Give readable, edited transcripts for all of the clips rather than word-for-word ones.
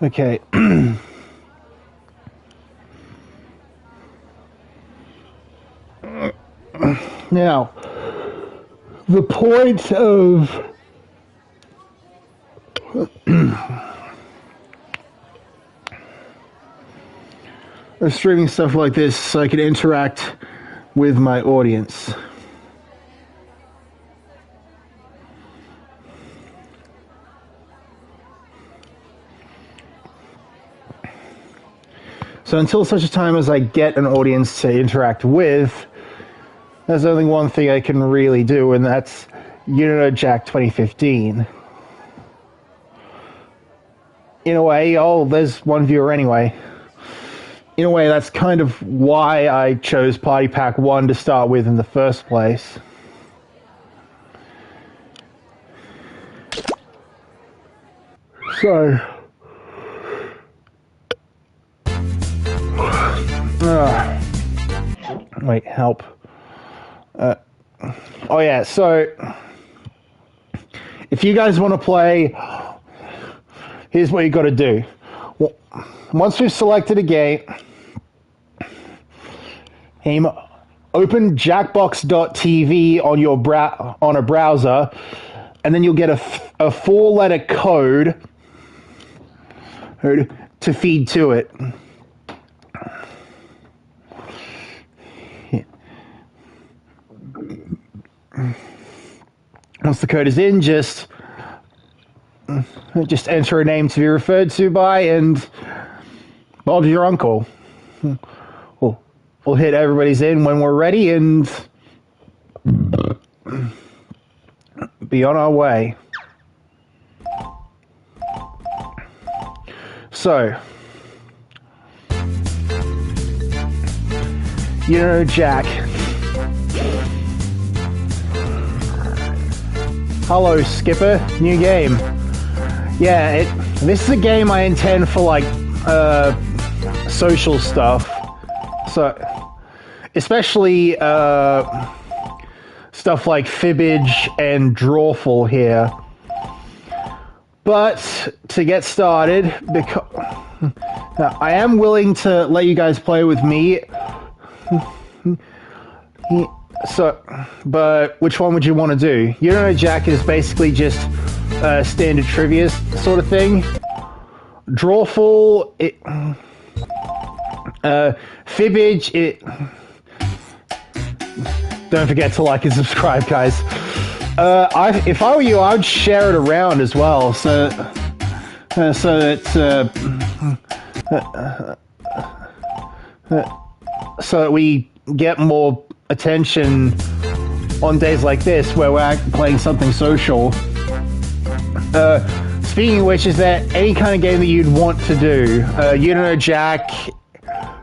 Okay. Now, the point of streaming stuff like this so I can interact with my audience. So until such a time as I get an audience to interact with, there's only one thing I can really do, and that's Jack 2015. In a way, there's one viewer anyway. In a way, that's kind of why I chose Party Pack 1 to start with in the first place. So... wait, help. Oh yeah, so... if you guys want to play... here's what you got to do. Once we've selected a game, open Jackbox.tv on your on a browser, and then you'll get a 4-letter code to feed to it. Once the code is in, just enter a name to be referred to by, and Bob's your uncle. We'll hit everybody's in when we're ready and be on our way. So, Jack. Hello, Skipper. New game. Yeah, this is a game I intend for, like, social stuff. So, especially, stuff like Fibbage and Drawful here. But, to get started, I am willing to let you guys play with me. So, but which one would you want to do? Jack is basically just standard trivia sort of thing. Drawful, Fibbage, don't forget to like and subscribe, guys. If I were you, I would share it around as well, so that we get more attention on days like this where we're playing something social. Speaking of which, is there any kind of game that you'd want to do? Jack,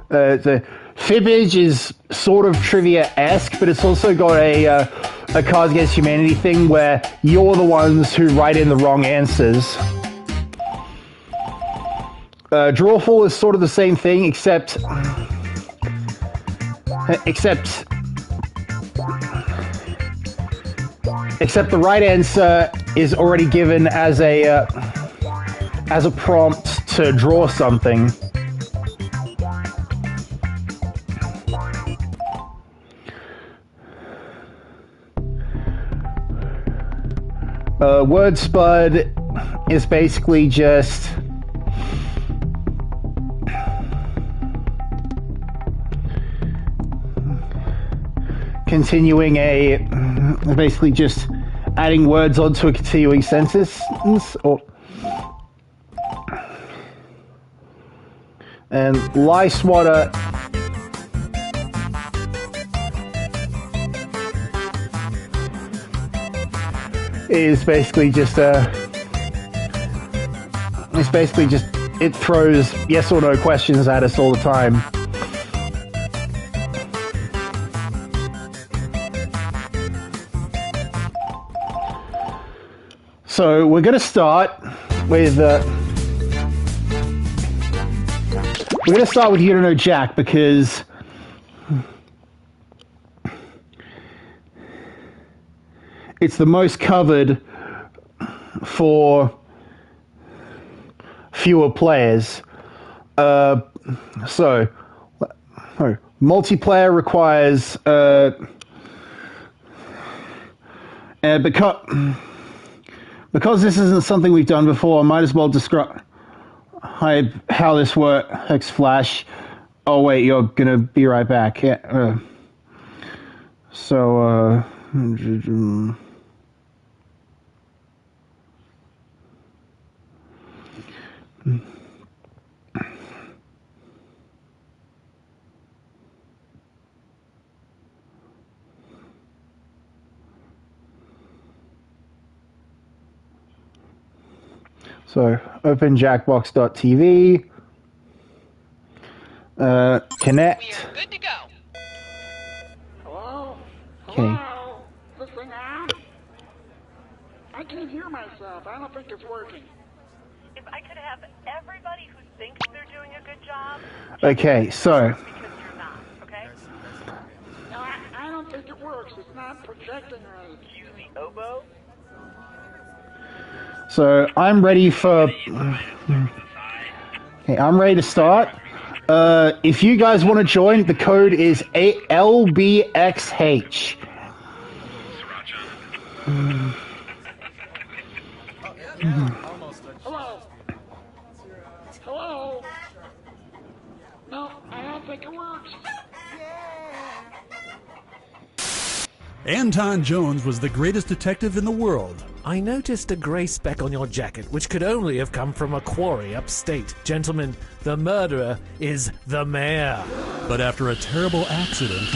the Fibbage is sort of trivia-esque, but it's also got a Cards Against Humanity thing where you're the ones who write in the wrong answers. Drawful is sort of the same thing, except the right answer is already given as a prompt to draw something. Word Spud is basically just continuing basically just adding words onto a continuing sentence, and Lie Swatter is basically just it throws yes or no questions at us all the time. So we're going to start with Jack because it's the most covered for fewer players. So multiplayer requires because this isn't something we've done before, I might as well describe how this works. Flash. Oh wait, you're gonna be right back. Yeah. So. So open jackbox.tv, connect. We are good to go. Hello? Okay. Hello? Is this thing on? I can't hear myself. I don't think it's working. If I could have everybody who thinks they're doing a good job. Okay, so. Because you're not, okay? No, I don't think it works. It's not projecting right. Use the oboe. So I'm ready for. Okay, I'm ready to start. If you guys want to join, the code is LBXH. Hello? Hello? No, I don't think it works. Anton Jones was the greatest detective in the world. I noticed a grey speck on your jacket, which could only have come from a quarry upstate. Gentlemen, the murderer is the mayor. But after a terrible accident,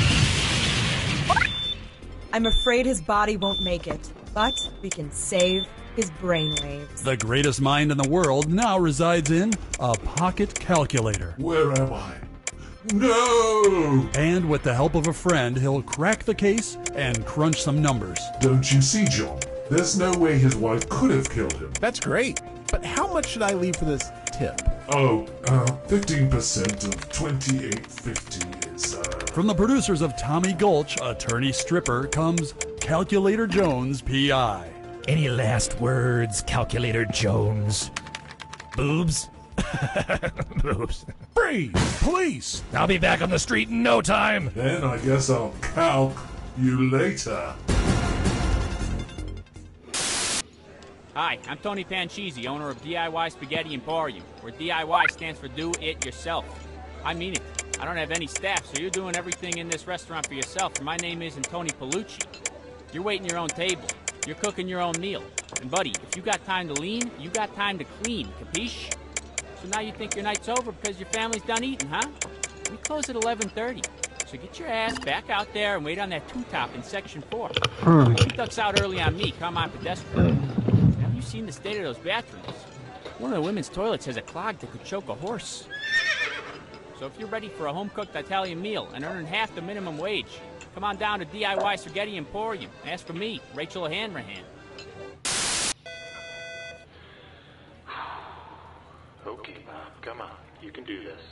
I'm afraid his body won't make it, but we can save his brainwaves. the greatest mind in the world now resides in a pocket calculator. Where am I? No! And with the help of a friend, he'll crack the case and crunch some numbers. Don't you see, John? There's no way his wife could have killed him. That's great, but how much should I leave for this tip? Oh, 15% of 28.50 is, From the producers of Tommy Gulch, Attorney Stripper, comes Calculator Jones, P.I. Any last words, Calculator Jones? Boobs? Boobs. Freeze! Police! I'll be back on the street in no time. Then I guess I'll calc you later. Hi, I'm Tony Panchisi, owner of DIY Spaghetti Emporium, where DIY stands for Do It Yourself. I mean it. I don't have any staff, so you're doing everything in this restaurant for yourself, and my name isn't Tony Palucci. You're waiting your own table. You're cooking your own meal. And buddy, if you got time to lean, you got time to clean, capiche? So now you think your night's over because your family's done eating, huh? We close at 11:30. So get your ass back out there and wait on that two-top in Section 4. If he ducks out early on me, come on pedestrian. Have you seen the state of those bathrooms? One of the women's toilets has a clog that could choke a horse. So if you're ready for a home-cooked Italian meal and earning half the minimum wage, come on down to DIY Spaghetti Emporium. Ask for me, Rachel Hanrahan. Okay, come on, you can do this.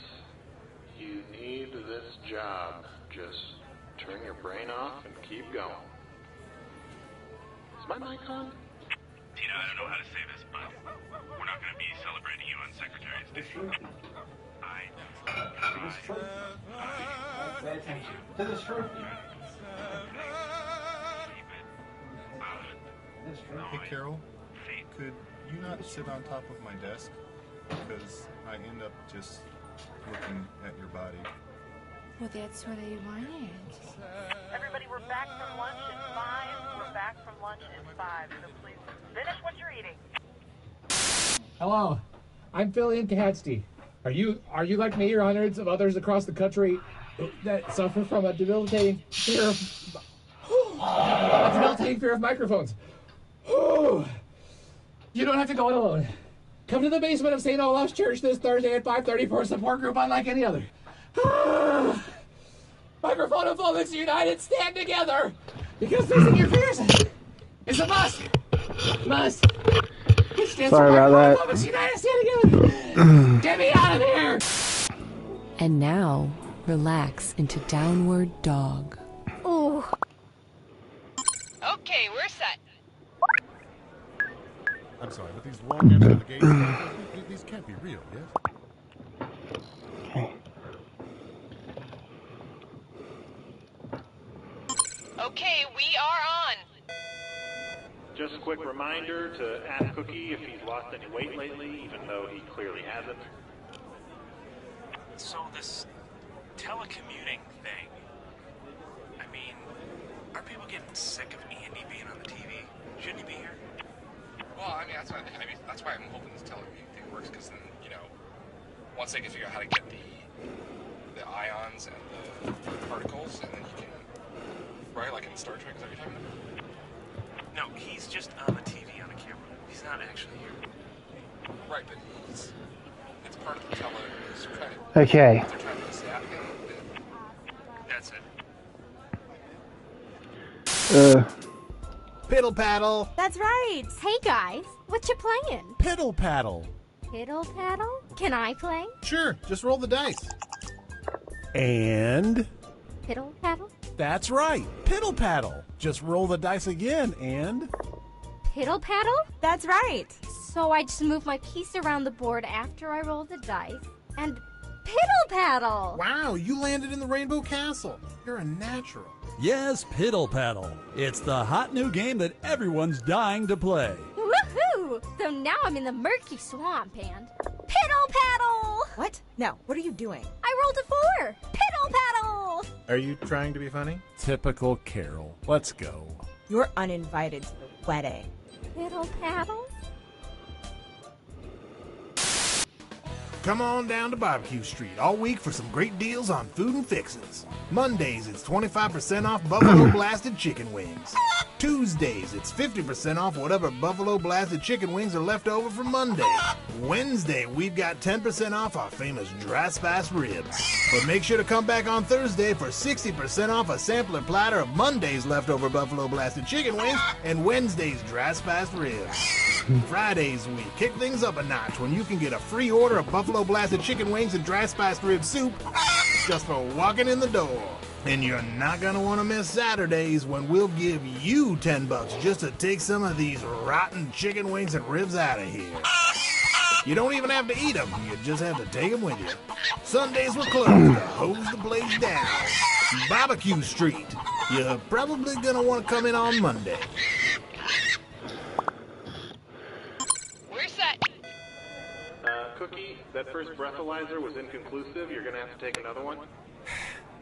You need this job. Just turn your brain off and keep going. Is my mic on? Tina, I don't know how to say this, but we're not going to be celebrating you on Secretary's Day. Pay attention to this truth. Hey, Carol, could you not sit on top of my desk? Because I end up just looking at your body. Well, that's what I wanted. Everybody, we're back from lunch in 5. We're back from lunch in 5. So please finish what you're eating. Hello, I'm Phil Incahadsty. Are you like me or hundreds of others across the country that suffer from a debilitating fear of microphones? You don't have to go it alone. Come to the basement of St. Olaf's Church this Thursday at 5:30 for a support group unlike any other. Microphone-ophobics United, stand together! Because facing your fears is a must! Must! Sorry about that. United, stand together! Get me out of here! And now, relax into Downward Dog. Ooh. Okay, we're set. I'm sorry, but these long ends of the gates, these can't be real. Okay, we are on. Just a quick reminder to ask Cookie if he's lost any weight lately, even though he clearly hasn't. So this telecommuting thing, I mean, are people getting sick of Andy being on the TV? Shouldn't he be here? Well, I mean, that's why I'm hoping this telecommuting thing works, because then, you know, once they can figure out how to get the ions and the particles, and then you can, right, like in Star Trek, is that what you're talking about? No, he's just on the TV on a camera. He's not actually here. Right, but it's part of the tele. Okay. They're trying to zap him. That's it. Piddle paddle. That's right. Hey guys, what you playing? Piddle paddle. Piddle paddle? Can I play? Sure, just roll the dice. And Piddle paddle? that's right. Piddle paddle. Just roll the dice again and Piddle paddle? That's right. So I just move my piece around the board after I roll the dice and piddle paddle. wow, you landed in the Rainbow Castle. You're a natural. Yes, Piddle Paddle. It's the hot new game that everyone's dying to play. Woohoo! So now I'm in the murky swamp and piddle paddle. What? No, what are you doing? I rolled a 4. Piddle paddle. Are you trying to be funny? Typical Carol. Let's go. You're uninvited to the wedding. Piddle paddle. Come on down to Barbecue Street all week for some great deals on food and fixins. Mondays, it's 25% off Buffalo Blasted Chicken Wings. Tuesdays, it's 50% off whatever Buffalo Blasted Chicken Wings are left over from Monday. Wednesday, we've got 10% off our famous Dry Spice Ribs. But make sure to come back on Thursday for 60% off a sampler platter of Monday's leftover Buffalo Blasted Chicken Wings and Wednesday's Dry Spice Ribs. Fridays, we kick things up a notch when you can get a free order of Buffalo Blasted Chicken Wings and Dry Spiced Rib Soup just for walking in the door. And you're not going to want to miss Saturdays when we'll give you $10 just to take some of these rotten chicken wings and ribs out of here. You don't even have to eat them, you just have to take them with you. Sundays we're closed to hose the place down. Barbecue Street. You're probably going to want to come in on Monday. We're set. Cookie, that first breathalyzer was inconclusive. You're going to have to take another one.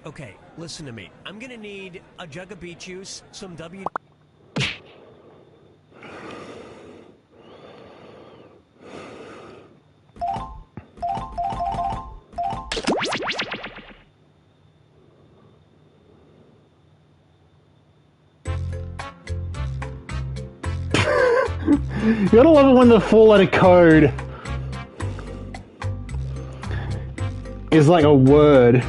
Okay, listen to me. I'm gonna need a jug of beet juice, some W. You gotta love it when the four-letter code is like a word.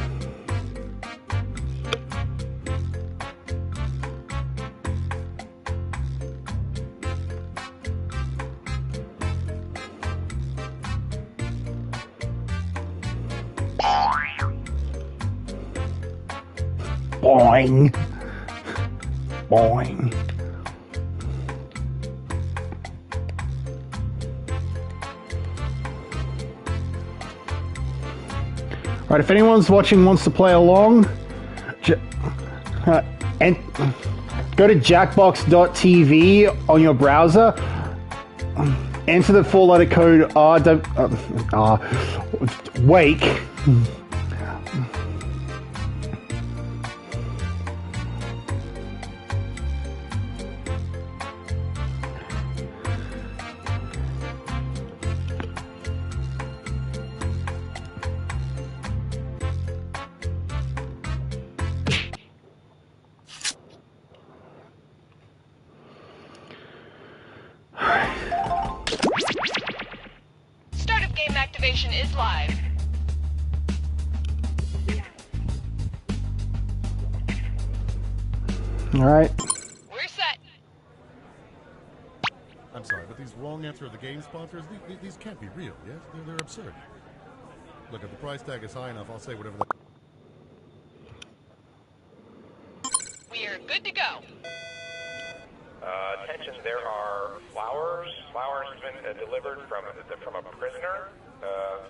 Boing. Boing. Alright, if anyone's watching wants to play along, and go to jackbox.tv on your browser, enter the four-letter code WAKE. Start of game activation is live. Alright. We're set. I'm sorry, but these wrong answer of the game sponsors, these can't be real, yes? They're absurd. Look, if the price tag is high enough, I'll say whatever the... We are good to go. Attention, there are flowers. Flowers have been delivered from a prisoner.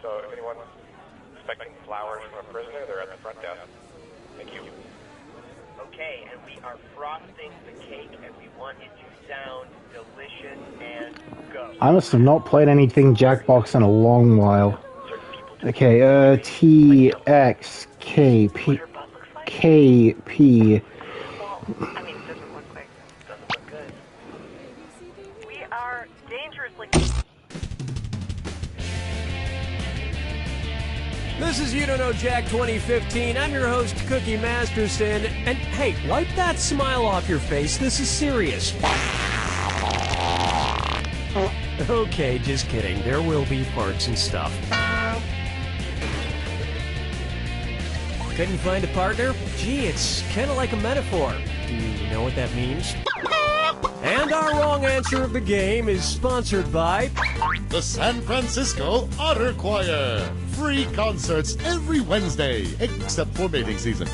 So if anyone's expecting flowers from a prisoner, they're at the front desk. Thank you. Okay, and we are frosting the cake, and we want it to sound delicious and go. I must have not played anything Jackbox in a long while. Okay, T, X, K, P, K, P. We are dangerously... This is You Don't Know Jack 2015. I'm your host, Cookie Masterson. And hey, wipe that smile off your face. This is serious. Okay, just kidding. There will be farts and stuff. Couldn't find a partner? Gee, it's kind of like a metaphor. Do you know what that means? And our wrong answer of the game is sponsored by the San Francisco Otter Choir. Free concerts every Wednesday, except for mating season.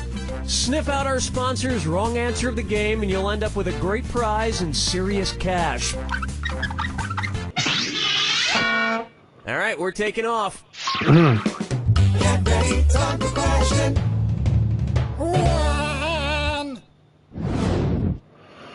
Sniff out our sponsor's wrong answer of the game and you'll end up with a great prize and serious cash. All right, we're taking off. Get ready, time for question.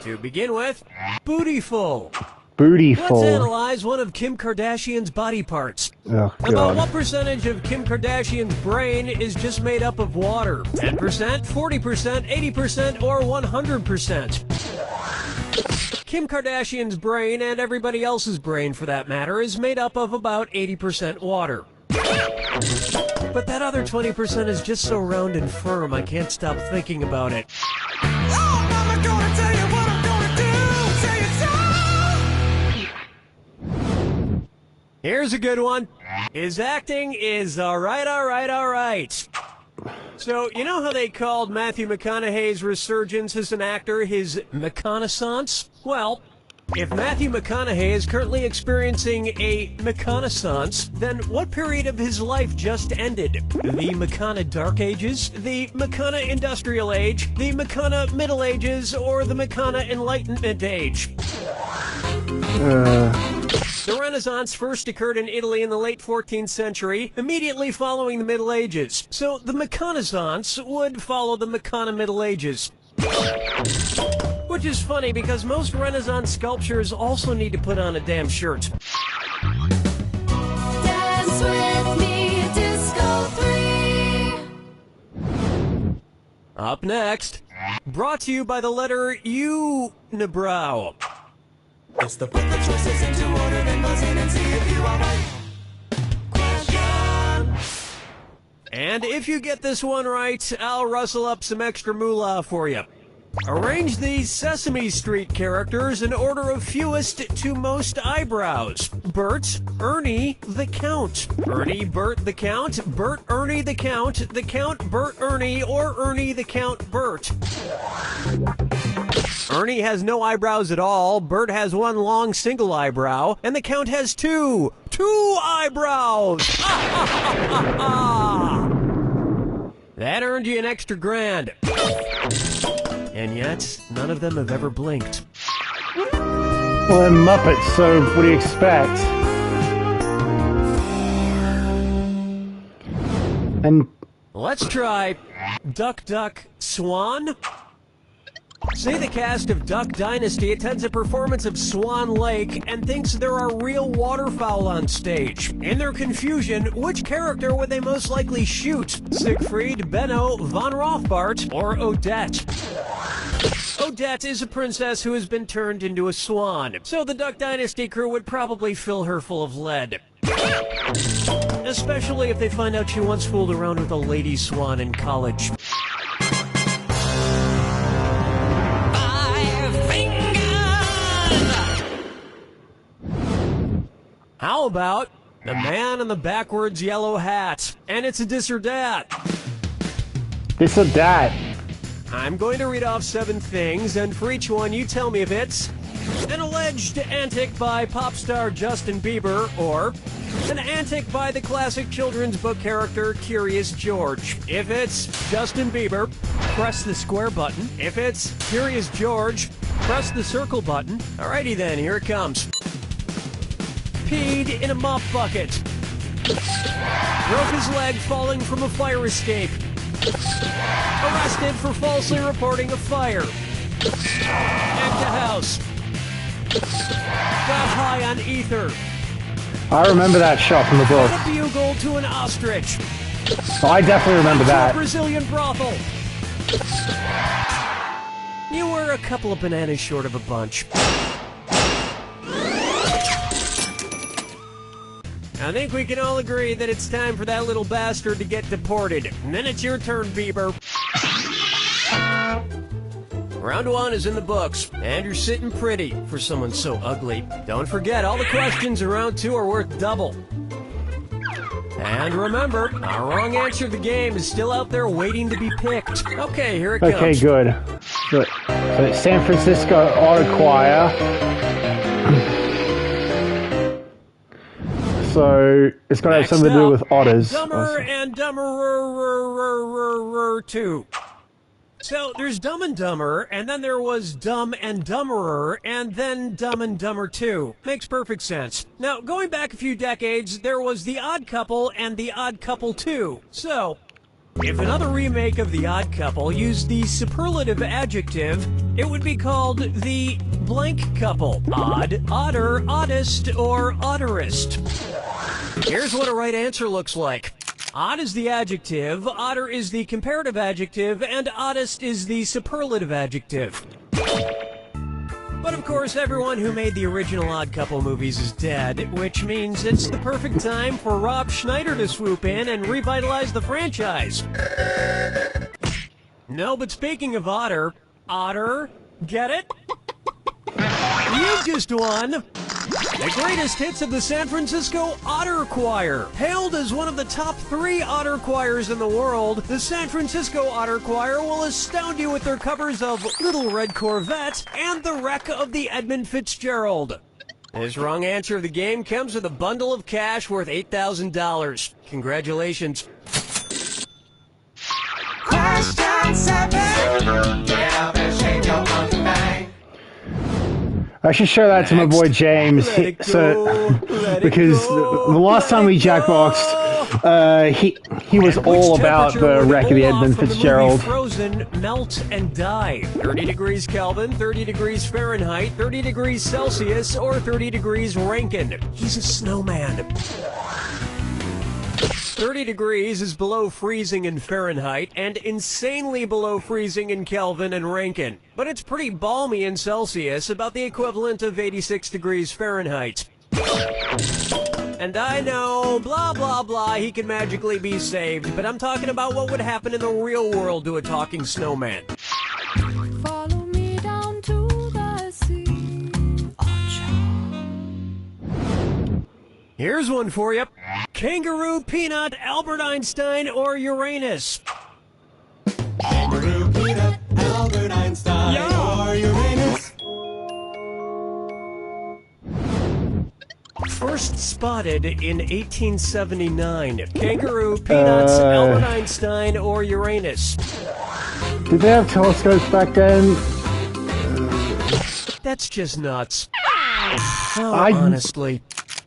To begin with, Bootyful. Bootyful. Let's analyze one of Kim Kardashian's body parts. Oh, About God. what percentage of Kim Kardashian's brain is just made up of water? 10%, 40%, 80%, or 100%? Kim Kardashian's brain, and everybody else's brain for that matter, is made up of about 80% water. But that other 20% is just so round and firm, I can't stop thinking about it. Here's a good one. His acting is alright. So, you know how they called Matthew McConaughey's resurgence as an actor his McConaissance? Well, if Matthew McConaughey is currently experiencing a McConaissance, then what period of his life just ended? The McCona Dark Ages, the McCona Industrial Age, the McCona Middle Ages, or the McCona Enlightenment Age? The Renaissance first occurred in Italy in the late 14th century, immediately following the Middle Ages. So the McConaissance would follow the McCona Middle Ages. Which is funny because most Renaissance sculptures also need to put on a damn shirt. Dance with me, Disco 3. Up next, brought to you by the letter U-nibrow. It's the put the choices into order, then buzz in and see if you are right. Question. And if you get this one right, I'll rustle up some extra moolah for you. Arrange these Sesame Street characters in order of fewest to most eyebrows. Bert, Ernie, the Count. Ernie, Bert, the Count. Bert, Ernie, the Count. The Count, Bert, Ernie, or Ernie, the Count, Bert. Ernie has no eyebrows at all, Bert has one long single eyebrow, and the Count has two eyebrows! That earned you an extra grand. And yet, none of them have ever blinked. Well, they're Muppets, so what do you expect? And let's try Duck, Duck, Swan. Say the cast of Duck Dynasty attends a performance of Swan Lake and thinks there are real waterfowl on stage. In their confusion, which character would they most likely shoot? Siegfried, Benno, Von Rothbart, or Odette? Odette is a princess who has been turned into a swan, so the Duck Dynasty crew would probably fill her full of lead. Especially if they find out she once fooled around with a lady swan in college. How about the man in the backwards yellow hat? And it's a this or dat. This or that. I'm going to read off 7 things, and for each one you tell me if it's an alleged antic by pop star Justin Bieber, or an antic by the classic children's book character Curious George. If it's Justin Bieber, press the square button. If it's Curious George, press the circle button. Alrighty then, here it comes. Peed in a mop bucket. Broke his leg falling from a fire escape. Arrested for falsely reporting a fire. At the house. Got high on ether. I remember that shot from the book. Got a bugle to an ostrich. Oh, I definitely remember To a that. Brazilian brothel. You were a couple of bananas short of a bunch. I think we can all agree that it's time for that little bastard to get deported. And then it's your turn, Bieber. Round 1 is in the books, and you're sitting pretty for someone so ugly. Don't forget, all the questions in round 2 are worth double. And remember, our wrong answer to the game is still out there waiting to be picked. Okay, here it comes. Okay, good. So it's San Francisco Auto Choir. So it's got to have something to do with otters. Dumber and Dumberer 2. So there's Dumb and Dumber, and then there was Dumb and Dumberer, and then Dumb and Dumber 2. Makes perfect sense. Now, going back a few decades, there was The Odd Couple and The Odd Couple 2. So, if another remake of The Odd Couple used the superlative adjective, it would be called The Blank Couple. Odd, odder, oddest, or odderest. Here's what a right answer looks like. Odd is the adjective, odder is the comparative adjective, and oddest is the superlative adjective. But of course, everyone who made the original Odd Couple movies is dead, which means it's the perfect time for Rob Schneider to swoop in and revitalize the franchise. No, but speaking of otter, get it? You just won! The greatest hits of the San Francisco Otter Choir. Hailed as one of the top 3 otter choirs in the world, the San Francisco Otter Choir will astound you with their covers of Little Red Corvette and The Wreck of the Edmund Fitzgerald. This wrong answer of the game comes with a bundle of cash worth $8,000. Congratulations. Question 7. Get up and shake your monkey bang. I should show that to my boy James. Because the last time we Jackboxed, he was all about the wreck of the Edmund Fitzgerald. Frozen, melt and die. 30 degrees Kelvin, 30 degrees Fahrenheit, 30 degrees Celsius, or 30 degrees Rankine. He's a snowman. 30 degrees is below freezing in Fahrenheit and insanely below freezing in Kelvin and Rankine. But it's pretty balmy in Celsius, about the equivalent of 86 degrees Fahrenheit. And I know, blah blah blah, he can magically be saved, but I'm talking about what would happen in the real world to a talking snowman. Follow me down to the sea. Here's one for you. Kangaroo, Peanut, Albert Einstein, or Uranus? Kangaroo, Peanut, Albert Einstein, or Uranus. First spotted in 1879. Kangaroo, Peanuts, Albert Einstein, or Uranus? Did they have telescopes back then? That's just nuts. Honestly.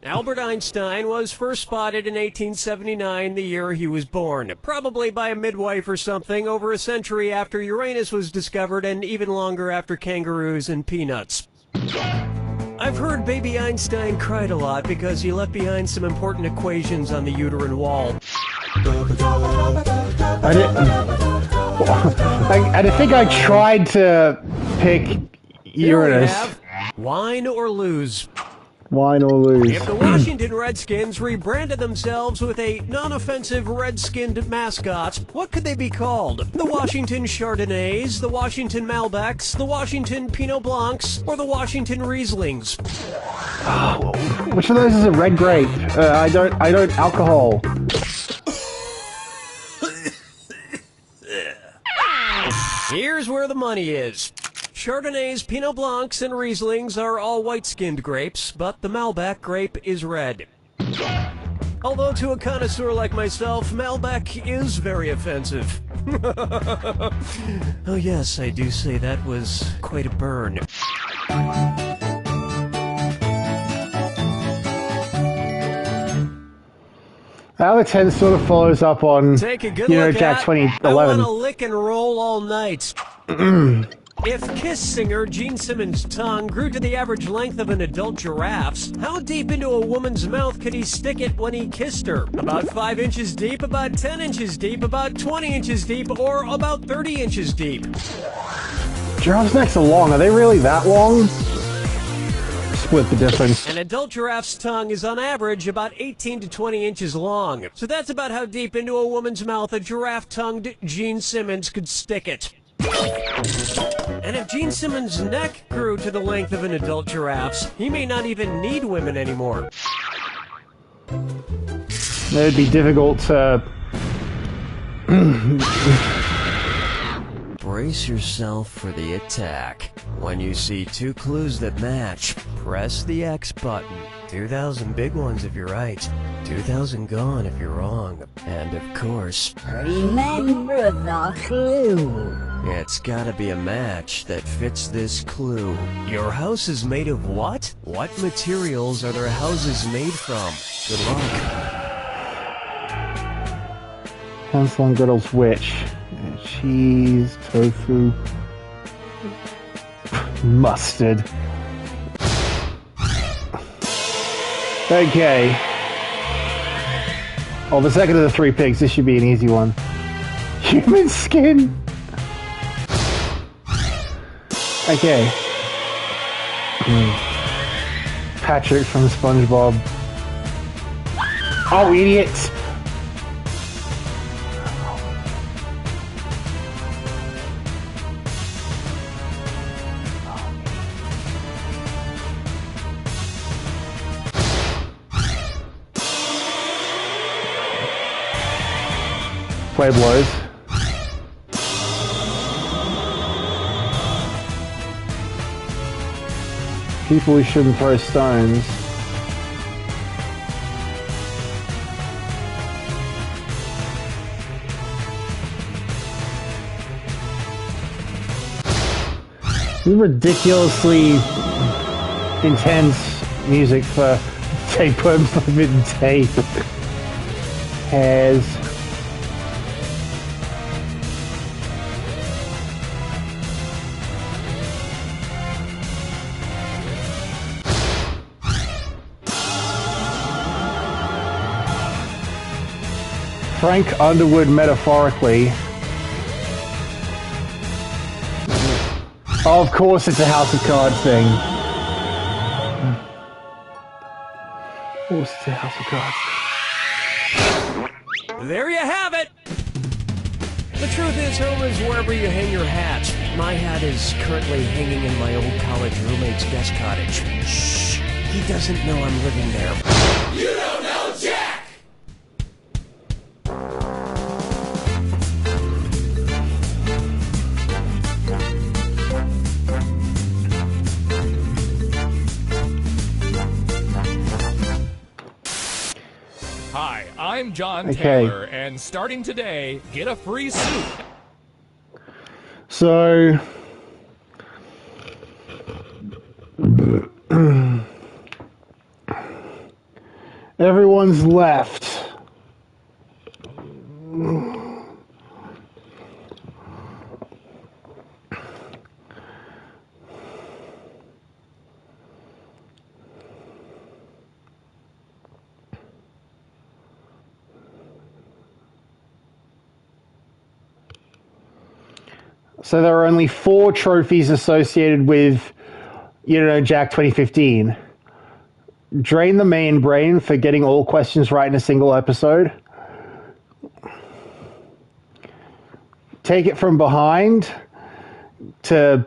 Albert Einstein was first spotted in 1879, the year he was born. Probably by a midwife or something, over a century after Uranus was discovered and even longer after kangaroos and peanuts. I've heard baby Einstein cried a lot because he left behind some important equations on the uterine wall. I think I tried to pick Uranus. Wine or lose. Wine or lose. If the Washington Redskins rebranded themselves with a non-offensive red-skinned mascot, what could they be called? The Washington Chardonnays, the Washington Malbecs, the Washington Pinot Blancs, or the Washington Rieslings? Which of those is a red grape? I don't alcohol. Here's where the money is. Chardonnays, Pinot Blancs, and Rieslings are all white-skinned grapes, but the Malbec grape is red. Although to a connoisseur like myself, Malbec is very offensive. Oh yes, I do say that was quite a burn. Flower 10 sort of follows up on, Take a good you know, look Jack at. 2011. I want to lick and roll all night. If Kiss singer Gene Simmons' tongue grew to the average length of an adult giraffe's, how deep into a woman's mouth could he stick it when he kissed her? About 5 inches deep, about 10 inches deep, about 20 inches deep, or about 30 inches deep? Giraffes' necks are long. Are they really that long? Split the difference. An adult giraffe's tongue is on average about 18 to 20 inches long. So that's about how deep into a woman's mouth a giraffe-tongued Gene Simmons could stick it. And if Gene Simmons' neck grew to the length of an adult giraffe's, he may not even need women anymore. It would be difficult to... Brace yourself for the attack. When you see two clues that match, press the X button. 2,000 big ones if you're right, 2,000 gone if you're wrong. And of course, remember the clue. It's gotta be a match that fits this clue. Your house is made of what? What materials are their houses made from? Good luck. Hansel and Gretel's Witch. Cheese, tofu, mustard. Okay. Oh, the second of the three pigs. This should be an easy one. Human skin. Okay. Patrick from SpongeBob. Oh, idiot! Pueblos. People who shouldn't throw stones. This is ridiculously intense music for tapeworms living in tape. Hairs. Frank Underwood metaphorically. Oh, of course it's a House of Cards thing. Of course it's a House of Cards. There you have it! The truth is, home is wherever you hang your hat. My hat is currently hanging in my old college roommate's guest cottage. Shh! He doesn't know I'm living there. You don't know Jack! Hi, I'm John Okay. Taylor, and starting today, get a free suit. So... everyone's left. So there are only 4 trophies associated with, you know, Jack 2015. Drain the main brain for getting all questions right in a single episode. Take it from behind to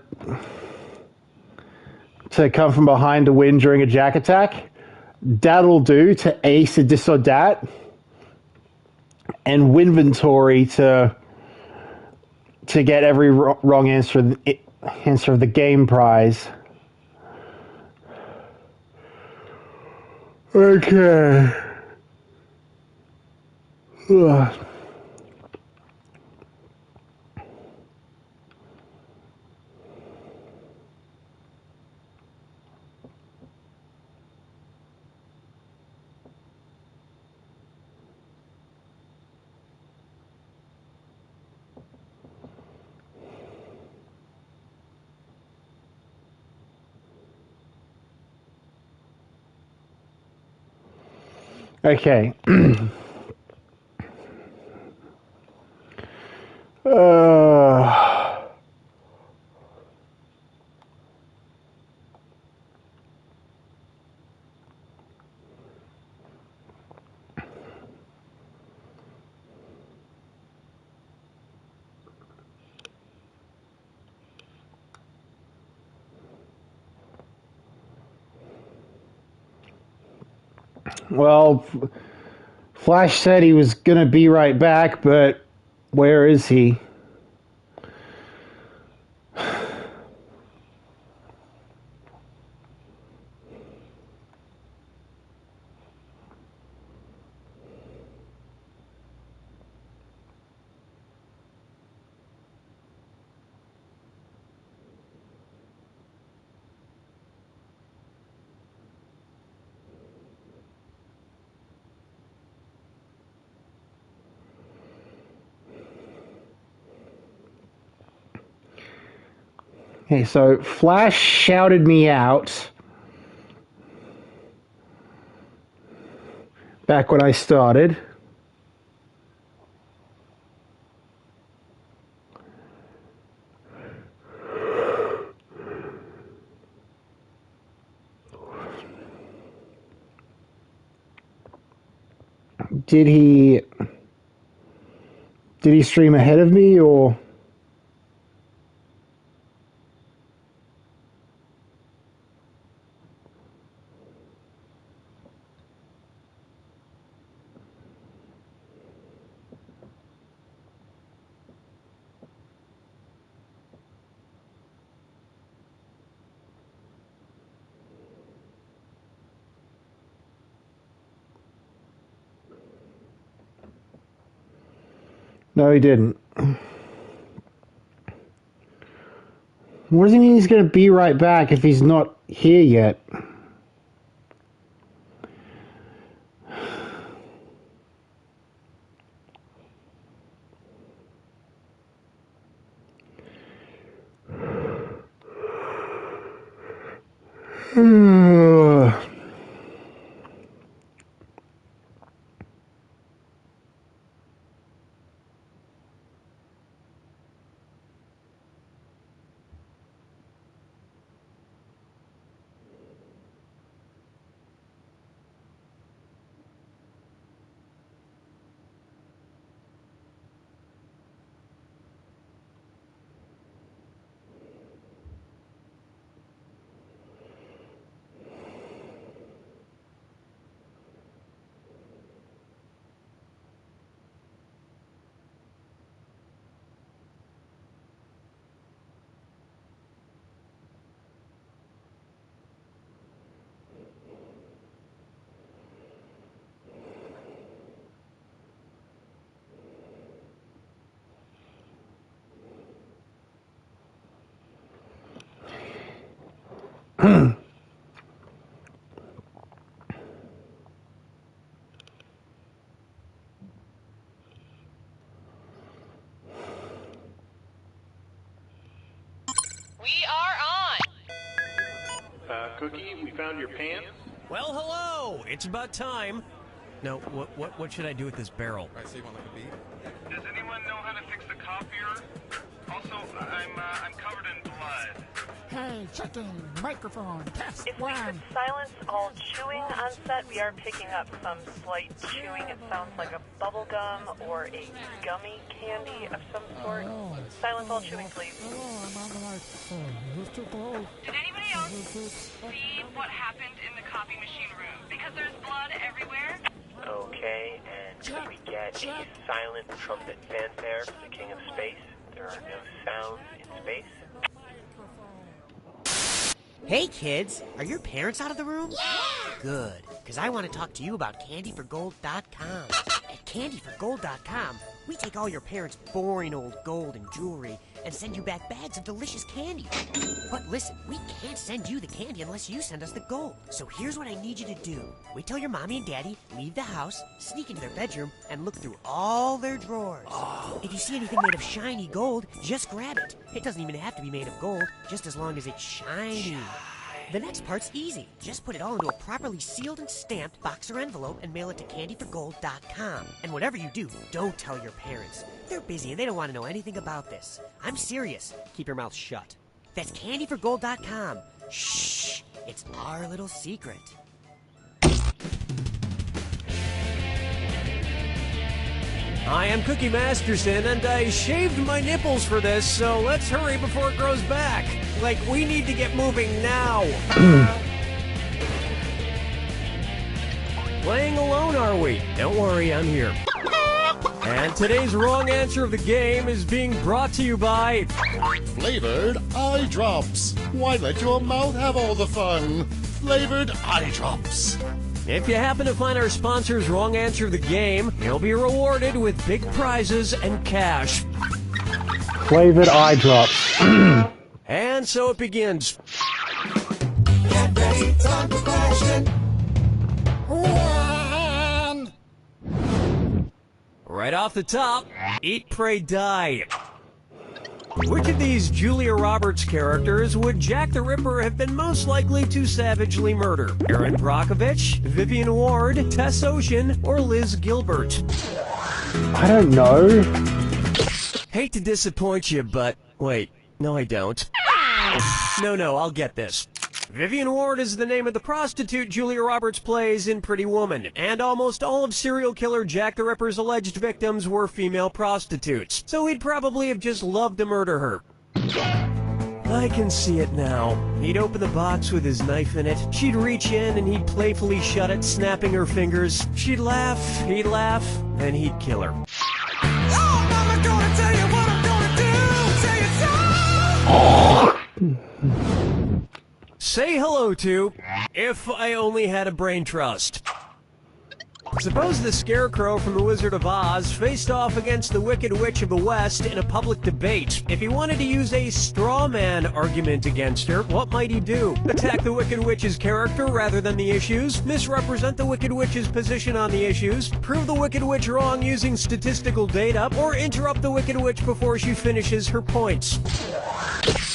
come from behind to win during a Jack attack. That'll do to ace a dis or dat. And Winventory to get every wrong answer of the game prize. Okay. Ugh. Okay. uh, well, Flash said he was going to be right back, but where is he? Okay, so Flash shouted me out back when I started. Did he stream ahead of me, or? No, he didn't. What does he mean he's going to be right back if he's not here yet? We are on. Cookie, we found your pants. Well, hello. It's about time. Now, what should I do with this barrel? I see one like a bee. Does anyone know how to fix the copier? Also, I'm covered in blood. Hey, checking. Microphone. Test If we could silence all chewing on set, we are picking up some slight chewing. It sounds like a bubble gum or a gummy candy of some sort. Silence all chewing, please. I'm on the mic. Who's too close? Did anybody else see what happened in the copy machine room? Because there's blood everywhere. Okay, and can we get a silent trumpet fanfare for the King of Space? There are no sounds in space. Hey kids, are your parents out of the room? Yeah! Good, because I want to talk to you about candyforgold.com. At candyforgold.com, we take all your parents' boring old gold and jewelry and send you back bags of delicious candy. But listen, we can't send you the candy unless you send us the gold. So here's what I need you to do. Wait till your mommy and daddy leave the house, sneak into their bedroom, and look through all their drawers. If you see anything made of shiny gold, just grab it. It doesn't even have to be made of gold, just as long as it's shiny. The next part's easy. Just put it all into a properly sealed and stamped box or envelope and mail it to candyforgold.com. And whatever you do, don't tell your parents. They're busy and they don't want to know anything about this. I'm serious. Keep your mouth shut. That's candyforgold.com. Shh. It's our little secret. I am Cookie Masterson, and I shaved my nipples for this, so let's hurry before it grows back. Like, we need to get moving now. Playing alone, are we? Don't worry, I'm here. And today's wrong answer of the game is being brought to you by... Flavored eye drops. Why let your mouth have all the fun? Flavored eye drops. If you happen to find our sponsor's wrong answer of the game, you'll be rewarded with big prizes and cash. Flavored eye drops. And so it begins. Get ready, time for question. One. Right off the top, Eat, Pray, Die. Which of these Julia Roberts characters would Jack the Ripper have been most likely to savagely murder? Erin Brockovich, Vivian Ward, Tess Ocean, or Liz Gilbert? I don't know. Hate to disappoint you, but... Wait, no I don't. No, I'll get this. Vivian Ward is the name of the prostitute Julia Roberts plays in Pretty Woman, and almost all of serial killer Jack the Ripper's alleged victims were female prostitutes, so he'd probably have just loved to murder her. I can see it now. He'd open the box with his knife in it, she'd reach in and he'd playfully shut it, snapping her fingers. She'd laugh, he'd laugh, and he'd kill her. Oh, Mama, gonna tell you what I'm gonna do. Say it so. Say hello to If I Only Had a Brain Trust. Suppose the Scarecrow from The Wizard of Oz faced off against the Wicked Witch of the West in a public debate. If he wanted to use a straw man argument against her, what might he do? Attack the Wicked Witch's character rather than the issues? Misrepresent the Wicked Witch's position on the issues? Prove the Wicked Witch wrong using statistical data? Or interrupt the Wicked Witch before she finishes her points?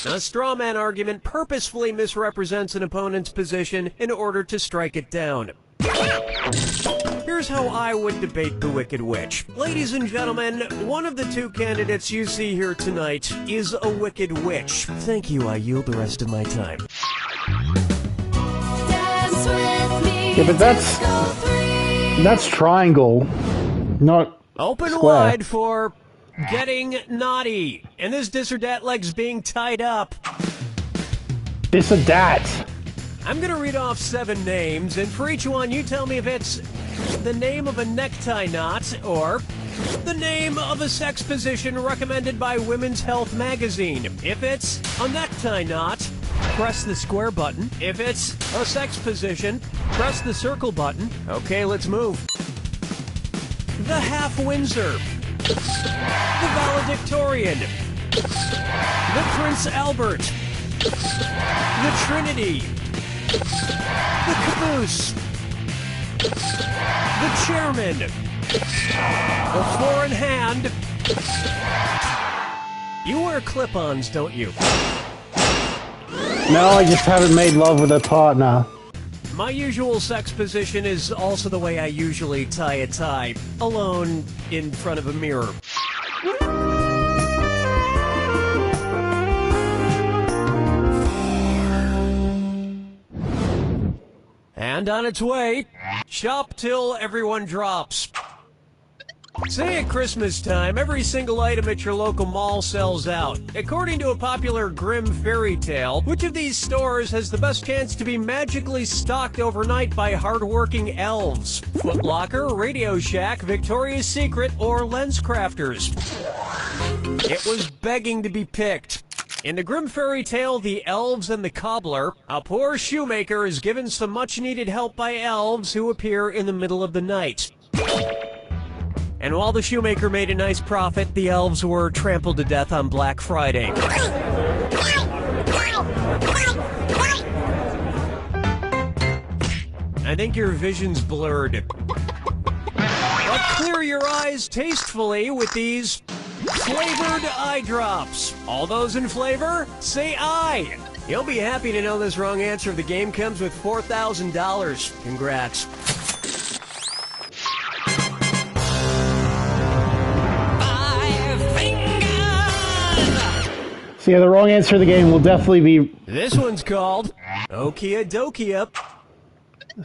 A straw man argument purposefully misrepresents an opponent's position in order to strike it down. Here's how I would debate the Wicked Witch. Ladies and gentlemen, one of the two candidates you see here tonight is a Wicked Witch. Thank you, I yield the rest of my time. Yeah, but that's triangle, not Open square. wide for getting naughty. And this dis or dat leg's being tied up. This or that. I'm gonna read off 7 names, and for each one you tell me if it's the name of a necktie knot or the name of a sex position recommended by Women's Health magazine. If it's a necktie knot, press the square button. If it's a sex position, press the circle button. Okay, let's move. The Half Windsor. The Valedictorian. The Prince Albert. The Trinity. The Caboose. The Chairman. The Four in Hand. You wear clip-ons, don't you? No, I just haven't made love with a partner. My usual sex position is also the way I usually tie a tie, alone in front of a mirror. And on its way, shop till everyone drops. Say at Christmas time, every single item at your local mall sells out. According to a popular grim fairy tale, which of these stores has the best chance to be magically stocked overnight by hardworking elves? Foot Locker, Radio Shack, Victoria's Secret, or LensCrafters? It was begging to be picked. In the grim fairy tale, The Elves and the Cobbler, a poor shoemaker is given some much-needed help by elves who appear in the middle of the night. And while the shoemaker made a nice profit, the elves were trampled to death on Black Friday. I think your vision's blurred. But clear your eyes tastefully with these flavored eye drops. All those in flavor, say aye. You'll be happy to know this wrong answer of the game comes with $4,000. Congrats. So yeah, the wrong answer of the game will definitely be... This one's called Okia Dokia.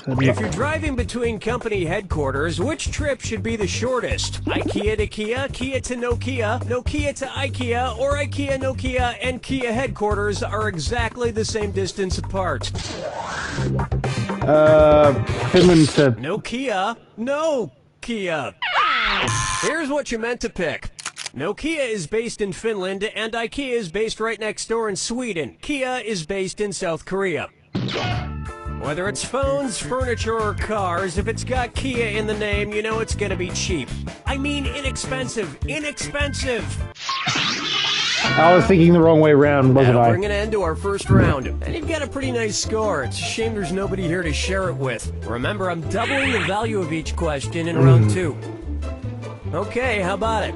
If you're driving between company headquarters, which trip should be the shortest? IKEA to Kia, Kia to Nokia, Nokia to IKEA, or IKEA, Nokia, and Kia headquarters are exactly the same distance apart? Finland to... Nokia, no Kia. Here's what you meant to pick. Nokia is based in Finland, and IKEA is based right next door in Sweden. Kia is based in South Korea. Whether it's phones, furniture, or cars, if it's got Kia in the name, you know it's gonna be cheap. I mean inexpensive. Inexpensive! I was thinking the wrong way around, wasn't I? We're gonna end to our first round. And you've got a pretty nice score. It's a shame there's nobody here to share it with. Remember, I'm doubling the value of each question in round 2. Okay, how about it?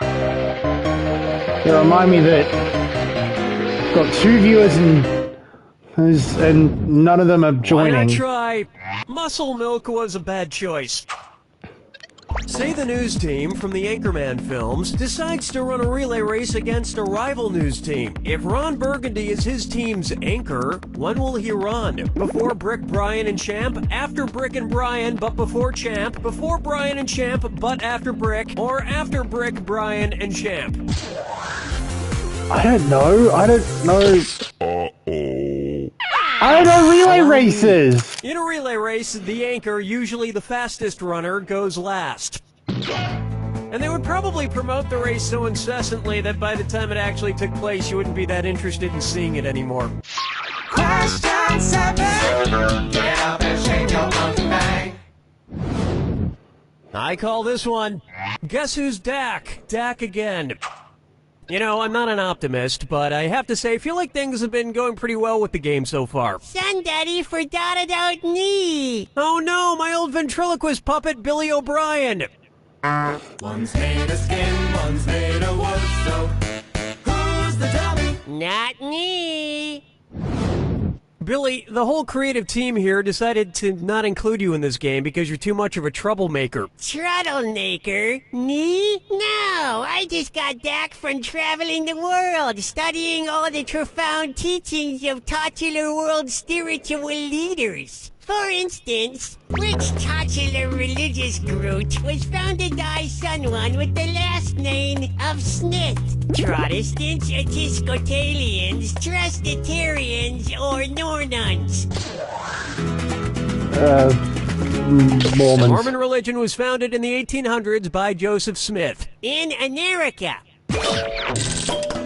Yeah, remind me that I've got 2 viewers and none of them are joining. Why not try Muscle Milk was a bad choice. Say the news team from the Anchorman films decides to run a relay race against a rival news team. If Ron Burgundy is his team's anchor, when will he run? Before Brick, Brian, and Champ? After Brick and Brian, but before Champ? Before Brian and Champ, but after Brick? Or after Brick, Brian, and Champ? I don't know. I don't know relay races! In a relay race, the anchor, usually the fastest runner, goes last. And they would probably promote the race so incessantly that by the time it actually took place, you wouldn't be that interested in seeing it anymore. Question 7. Get up and shake your monkey bang. I call this one, Guess Who's Dak? Dak again. You know, I'm not an optimist, but I have to say, I feel like things have been going pretty well with the game so far. Son, Daddy forgot about me. Oh no, my old ventriloquist puppet, Billy O'Brien. One's made of skin, one's made of wood, so who's the dummy? Not me. Billy, the whole creative team here decided to not include you in this game because you're too much of a troublemaker. Troublemaker? Me? No, I just got back from traveling the world, studying all the profound teachings of titular world spiritual leaders. For instance, which titular religious group was founded by someone with the last name of Smith? Protestants, Episcopalians, Trustitarians, or Nornuns? Mormons. The Mormon religion was founded in the 1800s by Joseph Smith. In America.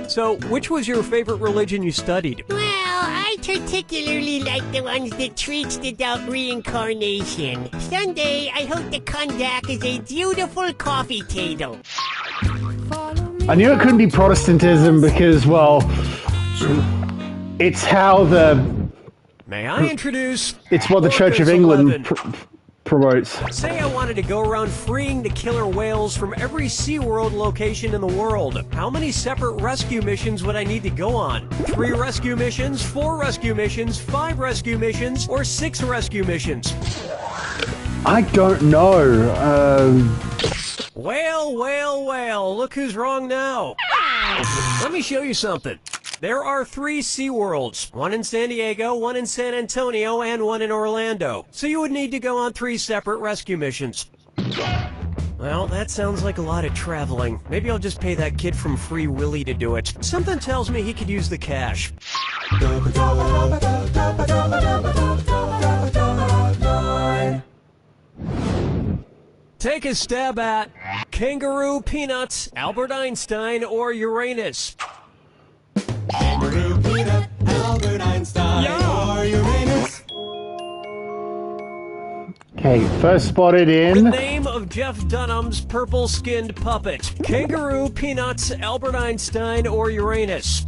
So, which was your favorite religion you studied? Well, I particularly like the ones that preach about reincarnation. Someday, I hope to come back as a beautiful coffee table. I knew it couldn't be Protestantism because, well, it's how the... May I introduce... It's what the Church of England promotes. Say I wanted to go around freeing the killer whales from every SeaWorld location in the world. How many separate rescue missions would I need to go on? 3 rescue missions, 4 rescue missions, 5 rescue missions, or 6 rescue missions? I don't know. Well, look who's wrong now. Let me show you something. There are 3 SeaWorlds, one in San Diego, one in San Antonio, and one in Orlando. So you would need to go on 3 separate rescue missions. Well, that sounds like a lot of traveling. Maybe I'll just pay that kid from Free Willy to do it. Something tells me he could use the cash. Take a stab at Kangaroo, Peanuts, Albert Einstein, or Uranus. Kangaroo, peanut, Albert Einstein, or Uranus. Okay, first spotted in... The name of Jeff Dunham's purple-skinned puppet. Kangaroo, Peanuts, Albert Einstein, or Uranus.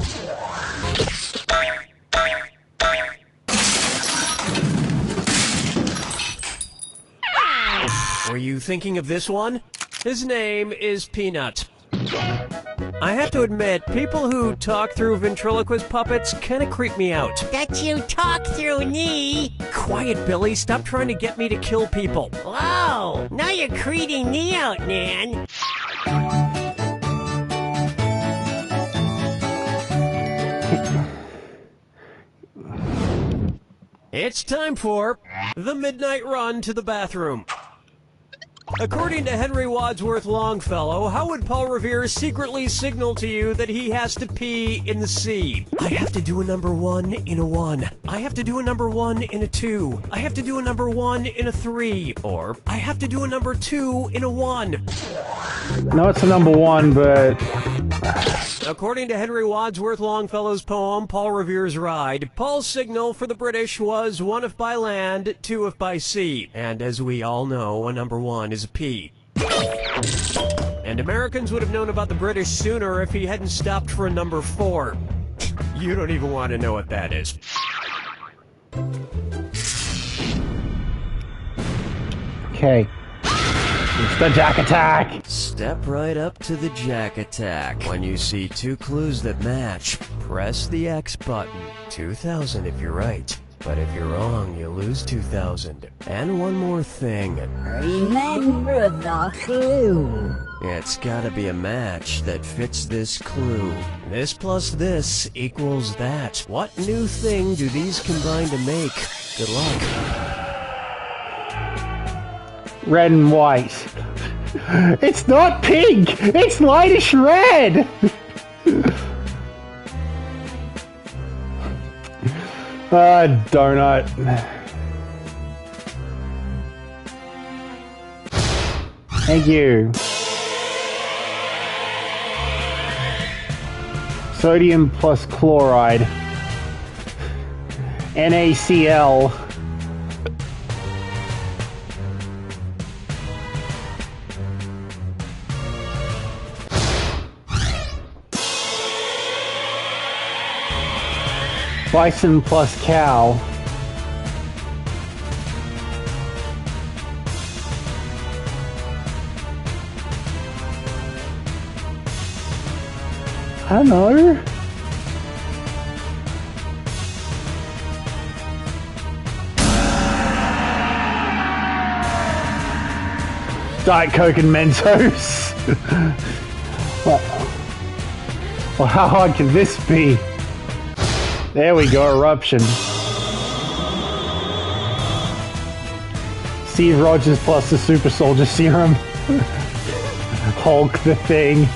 Were you thinking of this one? His name is Peanut. I have to admit, people who talk through ventriloquist puppets kind of creep me out. That you talk through me. Quiet, Billy. Stop trying to get me to kill people. Whoa, now you're creeping me out, man. It's time for the midnight run to the bathroom. According to Henry Wadsworth Longfellow, how would Paul Revere secretly signal to you that he has to pee in the sea? I have to do a number 1 in a 1. I have to do a number 1 in a 2. I have to do a number 1 in a 3. Or, I have to do a number 2 in a 1. No, it's a number 1, but... According to Henry Wadsworth Longfellow's poem, Paul Revere's Ride, Paul's signal for the British was 1 if by land, 2 if by sea. And as we all know, a number 1 is a P. And Americans would have known about the British sooner if he hadn't stopped for a number 4. You don't even want to know what that is. Okay. It's the Jack Attack! Step right up to the Jack Attack. When you see 2 clues that match, press the X button. 2,000 if you're right. But if you're wrong, you lose 2,000. And one more thing. Remember the clue. It's gotta be a match that fits this clue. This plus this equals that. What new thing do these combine to make? Good luck. Red and white. It's not pink! It's lightish red! Donut. Thank you. Sodium plus chloride. NaCl. Bison plus cow. I don't know. Diet Coke and Mentos. Well, how hard can this be? There we go, eruption. Steve Rogers plus the Super Soldier Serum. Hulk the Thing.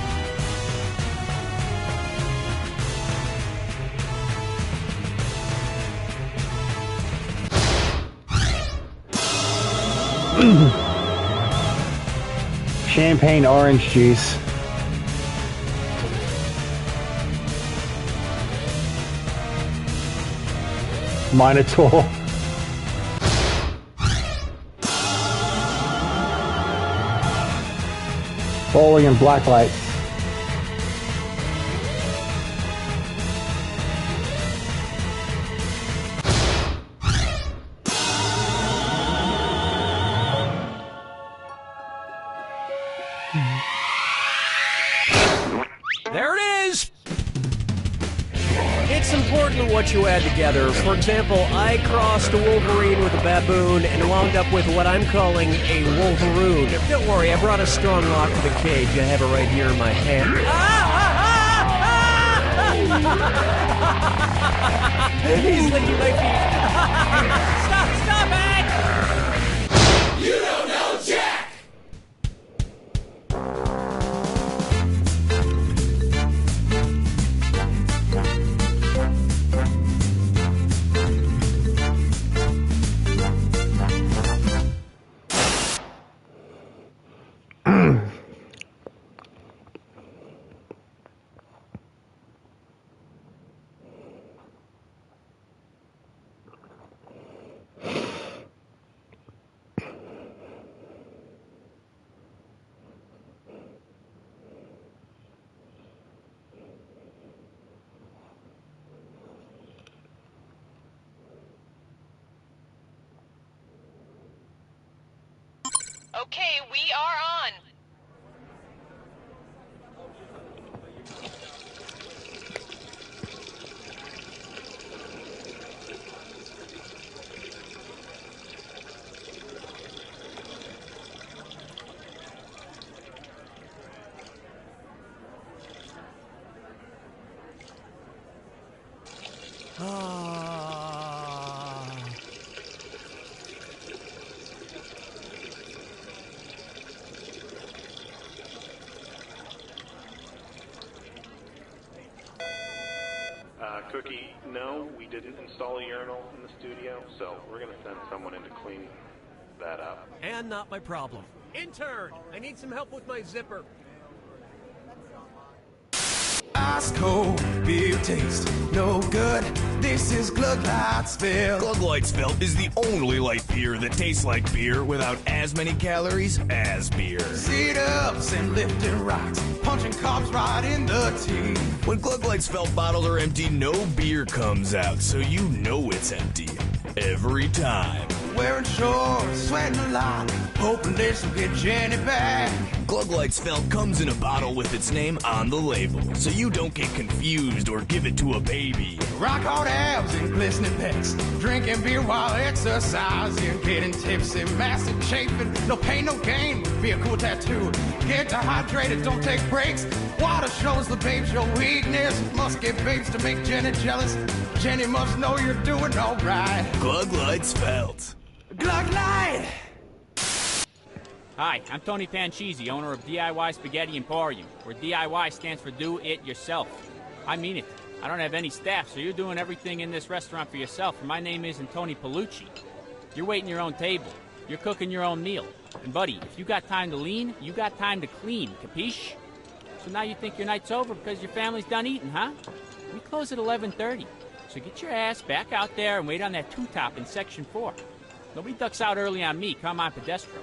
Champagne orange juice. Minotaur. Bowling and black lights. There it is! It's important what you add together. For example, I crossed a Wolverine with a baboon and wound up with what I'm calling a Wolveroon. Don't worry, I brought a strong lock to the cage. I have it right here in my hand. He's licking my feet. Stop it! You don't know Jack! Okay, we are on. Cookie, no, we didn't install a urinal in the studio, so we're going to send someone in to clean that up. And not my problem. Intern, I need some help with my zipper. Ice cold beer taste, no good. This is Glug Lightsville. Glug Lightsville is the only light beer that tastes like beer without as many calories as beer. Sit-ups and lifting rocks, punching cops right in the teeth. When Glug Lightsville bottles are empty, no beer comes out, so you know it's empty. Every time. Wearing shorts, sweating a lot, hoping this will get Jenny back. Glug Lightsville comes in a bottle with its name on the label, so you don't get confused or give it to a baby. Rock hard abs and glistening pecs, drinking beer while exercising, getting tipsy, massive chafing, no pain, no gain, be a cool tattoo. Get dehydrated, don't take breaks. Water shows the babes your weakness. Must get babes to make Jenny jealous. Jenny must know you're doing alright. Glug Lightsville. Glug Light! Hi, I'm Tony Panchisi, owner of DIY Spaghetti Emporium, where DIY stands for Do It Yourself. I mean it. I don't have any staff, so you're doing everything in this restaurant for yourself, and my name isn't Tony Palucci. You're waiting your own table. You're cooking your own meal. And buddy, if you got time to lean, you got time to clean, capiche? So now you think your night's over because your family's done eating, huh? We close at 11:30, so get your ass back out there and wait on that two-top in Section 4. Nobody ducks out early on me, come on Pedestro.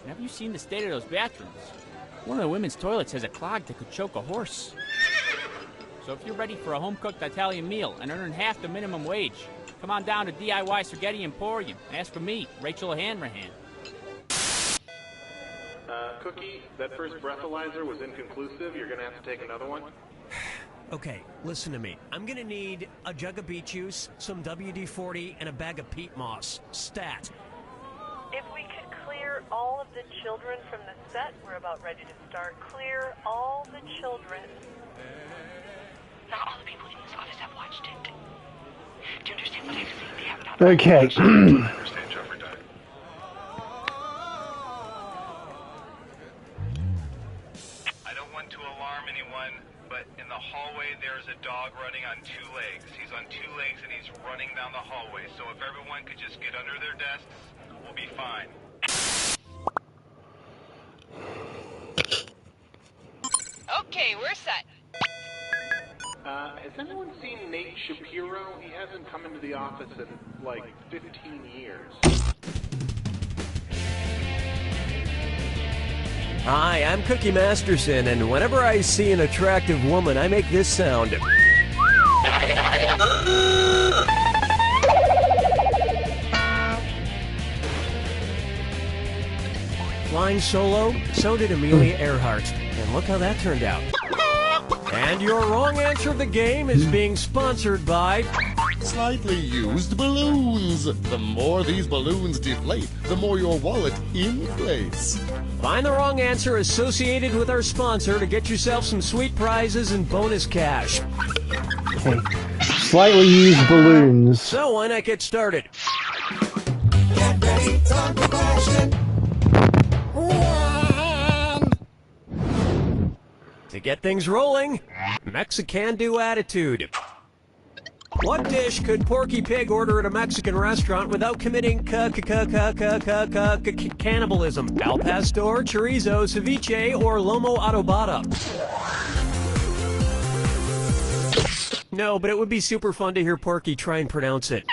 And have you seen the state of those bathrooms? One of the women's toilets has a clog that could choke a horse. So if you're ready for a home-cooked Italian meal and earning half the minimum wage, come on down to DIY Spaghetti Emporium and ask for me, Rachel Hanrahan. Cookie, that first breathalyzer was inconclusive. You're going to have to take another one. Okay, listen to me. I'm gonna need a jug of beet juice, some WD-40, and a bag of peat moss. Stat. If we could clear all of the children from the set, we're about ready to start. Clear all the children. Not all the people in this office have watched it. Do you understand what I've seen? They have not. Okay. I don't want to alarm anyone, but in the hallway there's a dog running on two legs. He's on two legs and he's running down the hallway. So if everyone could just get under their desks, we'll be fine. Okay, we're set. Has anyone seen Nate Shapiro? He hasn't come into the office in, like, 15 years. Hi, I'm Cookie Masterson, and whenever I see an attractive woman, I make this sound. Flying solo, so did Amelia Earhart. And look how that turned out. And your wrong answer of the game is being sponsored by... Slightly used balloons. The more these balloons deflate, the more your wallet inflates. Find the wrong answer associated with our sponsor to get yourself some sweet prizes and bonus cash. Okay. Slightly used balloons. So why not get started? Get ready, time for question. To get things rolling, Mexican-do attitude. What dish could Porky Pig order at a Mexican restaurant without committing cannibalism? Al pastor, chorizo, ceviche, or lomo adobada? No, but it would be super fun to hear Porky try and pronounce it.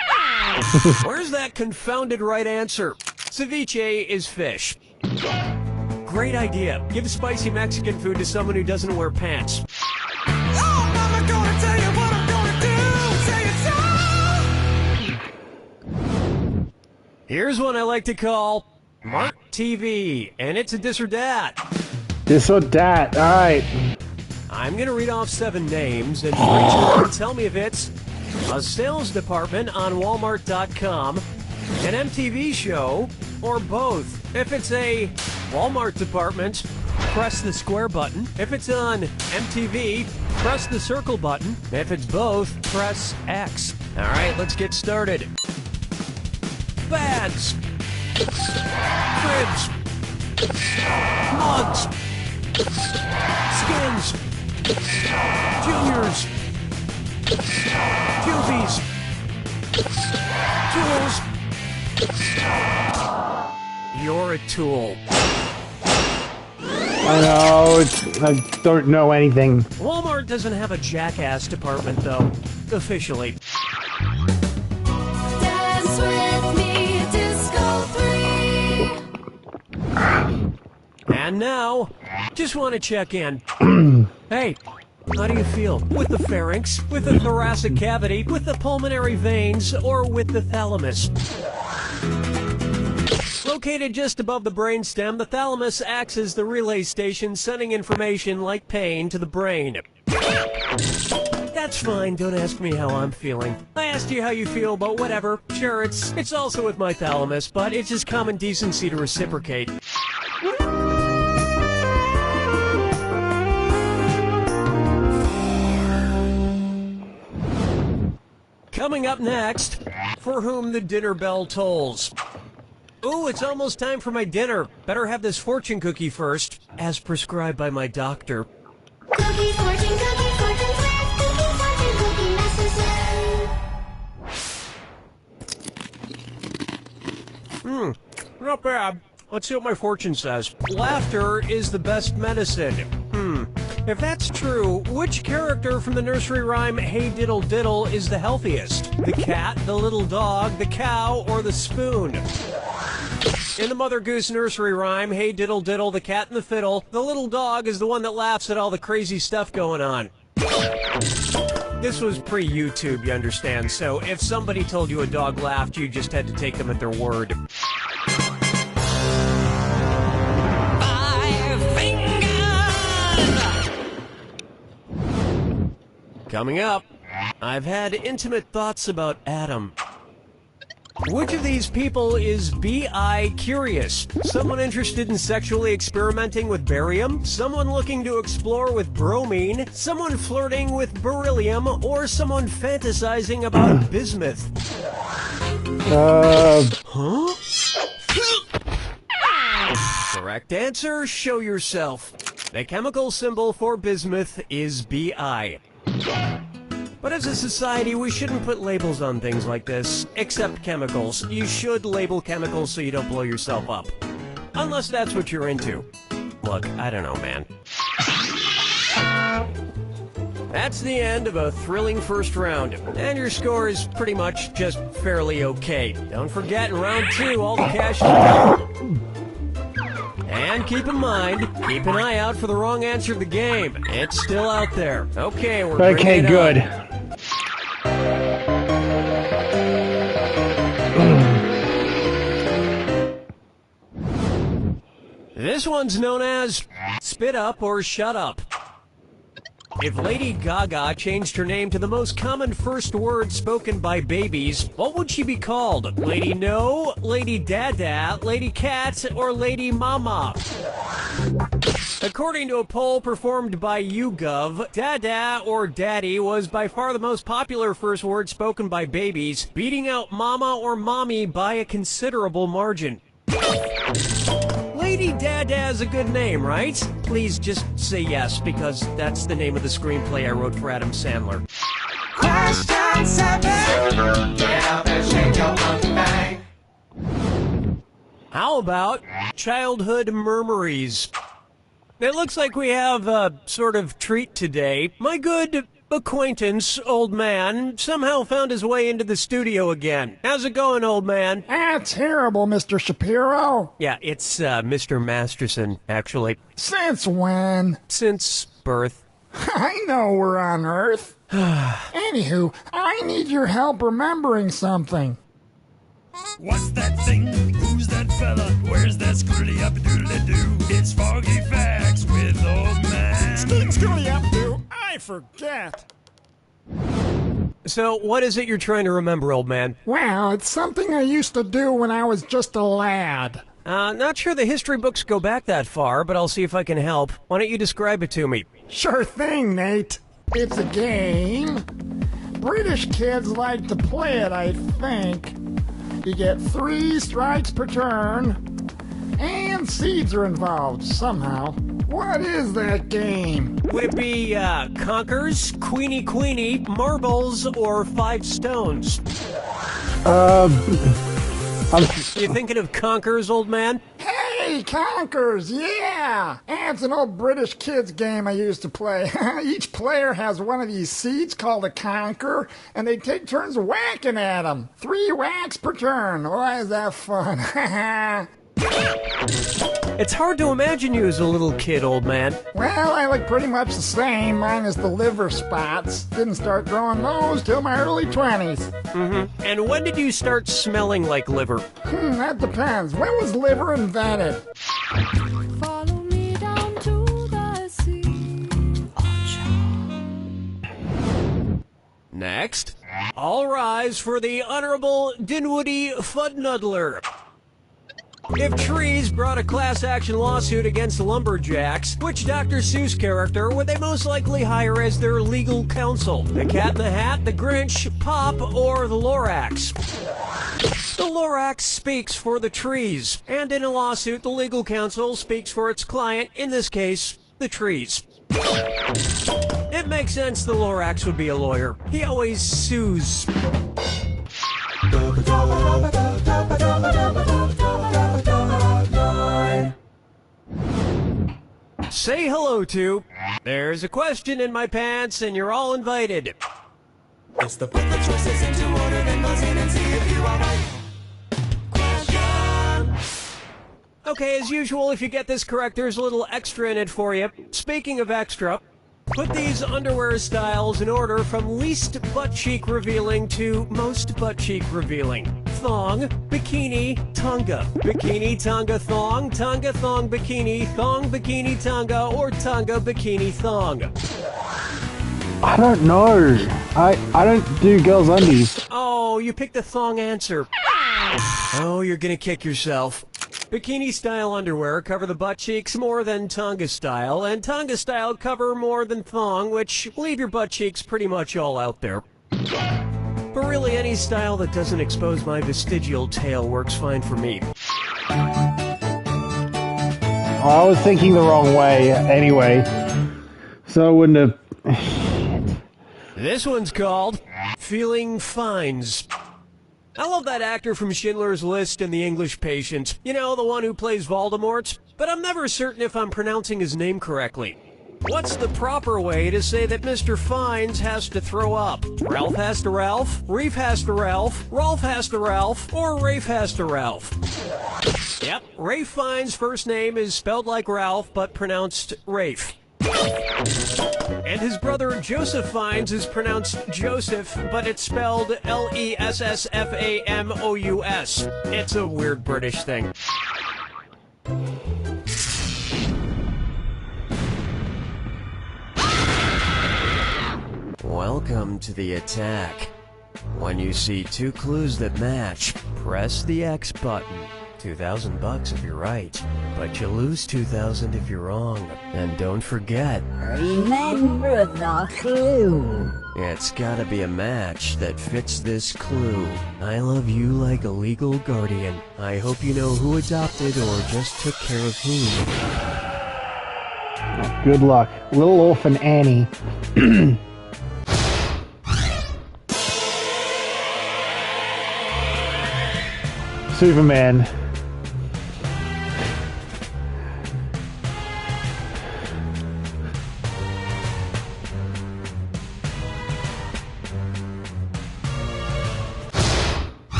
Where's that confounded right answer? Ceviche is fish. Great idea. Give spicy Mexican food to someone who doesn't wear pants. Here's one I like to call Mark TV, and it's a this or dat. This or that, alright. I'm going to read off 7 names, and Rachel can tell me if it's a sales department on Walmart.com, an MTV show, or both. If it's a Walmart department, press the square button. If it's on MTV, press the circle button. If it's both, press X. All right, let's get started. Bags, cribs, mugs, skins, juniors, juvies, tools. You're a tool. I know, I don't know anything. Walmart doesn't have a jackass department, though. Officially. Dance with me, Disco 3. And now, just want to check in. Hey, how do you feel? With the pharynx, with the thoracic cavity, with the pulmonary veins, or with the thalamus? Located just above the brainstem, the thalamus acts as the relay station, sending information like pain to the brain. That's fine, don't ask me how I'm feeling. I asked you how you feel, but whatever. Sure, it's also with my thalamus, but it's just common decency to reciprocate. Coming up next, for whom the dinner bell tolls. Ooh, it's almost time for my dinner. Better have this fortune cookie first, as prescribed by my doctor. Cookie, fortune cookie, Not bad. Let's see what my fortune says. Laughter is the best medicine. If that's true, which character from the nursery rhyme Hey Diddle Diddle is the healthiest? The cat, the little dog, the cow, or the spoon? In the Mother Goose nursery rhyme, Hey Diddle Diddle, the cat and the fiddle, the little dog is the one that laughs at all the crazy stuff going on. This was pre-YouTube, you understand, so if somebody told you a dog laughed, you just had to take them at their word. Coming up, I've had intimate thoughts about Adam. Which of these people is bi-curious? Someone interested in sexually experimenting with barium? Someone looking to explore with bromine? Someone flirting with beryllium? Or someone fantasizing about bismuth? Huh? Correct answer, show yourself. The chemical symbol for bismuth is Bi. But as a society, we shouldn't put labels on things like this, except chemicals. You should label chemicals so you don't blow yourself up. Unless that's what you're into. Look, I don't know, man. That's the end of a thrilling first round, and your score is pretty much just fairly okay. Don't forget, in round 2, all the cash is gone. And keep in mind, keep an eye out for the wrong answer to the game. It's still out there. Okay, we're okay, good. This one's known as Spit Up or Shut Up. If Lady Gaga changed her name to the most common first word spoken by babies, what would she be called? Lady No, Lady Dada, Lady Cat, or Lady Mama? According to a poll performed by YouGov, Dada or Daddy was by far the most popular first word spoken by babies, beating out Mama or Mommy by a considerable margin. Lady Dada is a good name, right? Please just say yes, because that's the name of the screenplay I wrote for Adam Sandler. Question 7. Get up and shake your monkey bang. How about childhood murmuries? It looks like we have a sort of treat today. My good acquaintance, old man, somehow found his way into the studio again. How's it going, old man? Terrible, Mr. Shapiro. Yeah, it's Mr. Masterson, actually. Since when? Since birth. I know we're on Earth. Anywho, I need your help remembering something. What's that thing? Who's that fella? Where's that schooly-up-doodly-doo? It's Foggy Facts with Old Man. Schooly-up-doo, I forget. So, what is it you're trying to remember, old man? Well, it's something I used to do when I was just a lad. Not sure the history books go back that far, but I'll see if I can help. Why don't you describe it to me? Sure thing, Nate. It's a game British kids like to play it, I think. You get 3 strikes per turn, and seeds are involved somehow. What is that game? Would it be Conkers, Queenie Queenie, Marbles, or 5 Stones? You thinking of Conkers, old man? Hey, Conkers, yeah! It's an old British kids game I used to play. Each player has one of these seeds called a conker, and they take turns whacking at them. 3 whacks per turn. Why is that fun? It's hard to imagine you as a little kid, old man. Well, I look pretty much the same, minus the liver spots. Didn't start growing those till my early 20s. Mm-hmm. And when did you start smelling like liver? That depends. When was liver invented? Follow me down to the sea. Next, all rise for the Honorable Dinwoody Fudnuddler. If Trees brought a class action lawsuit against lumberjacks, which Dr. Seuss character would they most likely hire as their legal counsel? The Cat in the Hat, the Grinch, Pop, or the Lorax? The Lorax speaks for the trees, and in a lawsuit, the legal counsel speaks for its client, in this case, the trees. It makes sense the Lorax would be a lawyer. He always sues. Say hello to. There's a question in my pants, and you're all invited. It's the put the choices into order, then buzz in and see if you are right. Question. Okay, as usual, if you get this correct, there's a little extra in it for you. Speaking of extra, put these underwear styles in order from least butt cheek revealing to most butt cheek revealing. Thong, bikini, tonga. Bikini, tonga, thong, bikini, thong, bikini, tonga, or tonga, bikini, thong. I don't know. I don't do girls' undies. Oh, you picked the thong answer. Oh, you're gonna kick yourself. Bikini style underwear cover the butt cheeks more than tonga style, and tonga style cover more than thong, which leave your butt cheeks pretty much all out there. But really, any style that doesn't expose my vestigial tail works fine for me. I was thinking the wrong way anyway, so I wouldn't have... This one's called Feeling Fines. I love that actor from Schindler's List and The English Patient. You know, the one who plays Voldemort? But I'm never certain if I'm pronouncing his name correctly. What's the proper way to say that Mr. Fines has to throw up? Ralph has to Ralph, Reef has to Ralph, Rolf has to Ralph, or Rafe has to Ralph? Yep, Rafe Fiennes' first name is spelled like Ralph, but pronounced Rafe. And his brother Joseph Fiennes is pronounced Joseph, but it's spelled Lessfamous. It's a weird British thing. Welcome to the attack. When you see 2 clues that match, press the X button. $2,000 if you're right, but you lose $2,000 if you're wrong. And don't forget, Remember the clue. It's gotta be a match that fits this clue. I love you like a legal guardian. I hope you know who adopted or just took care of whom. Good luck. Little Orphan Annie. Superman.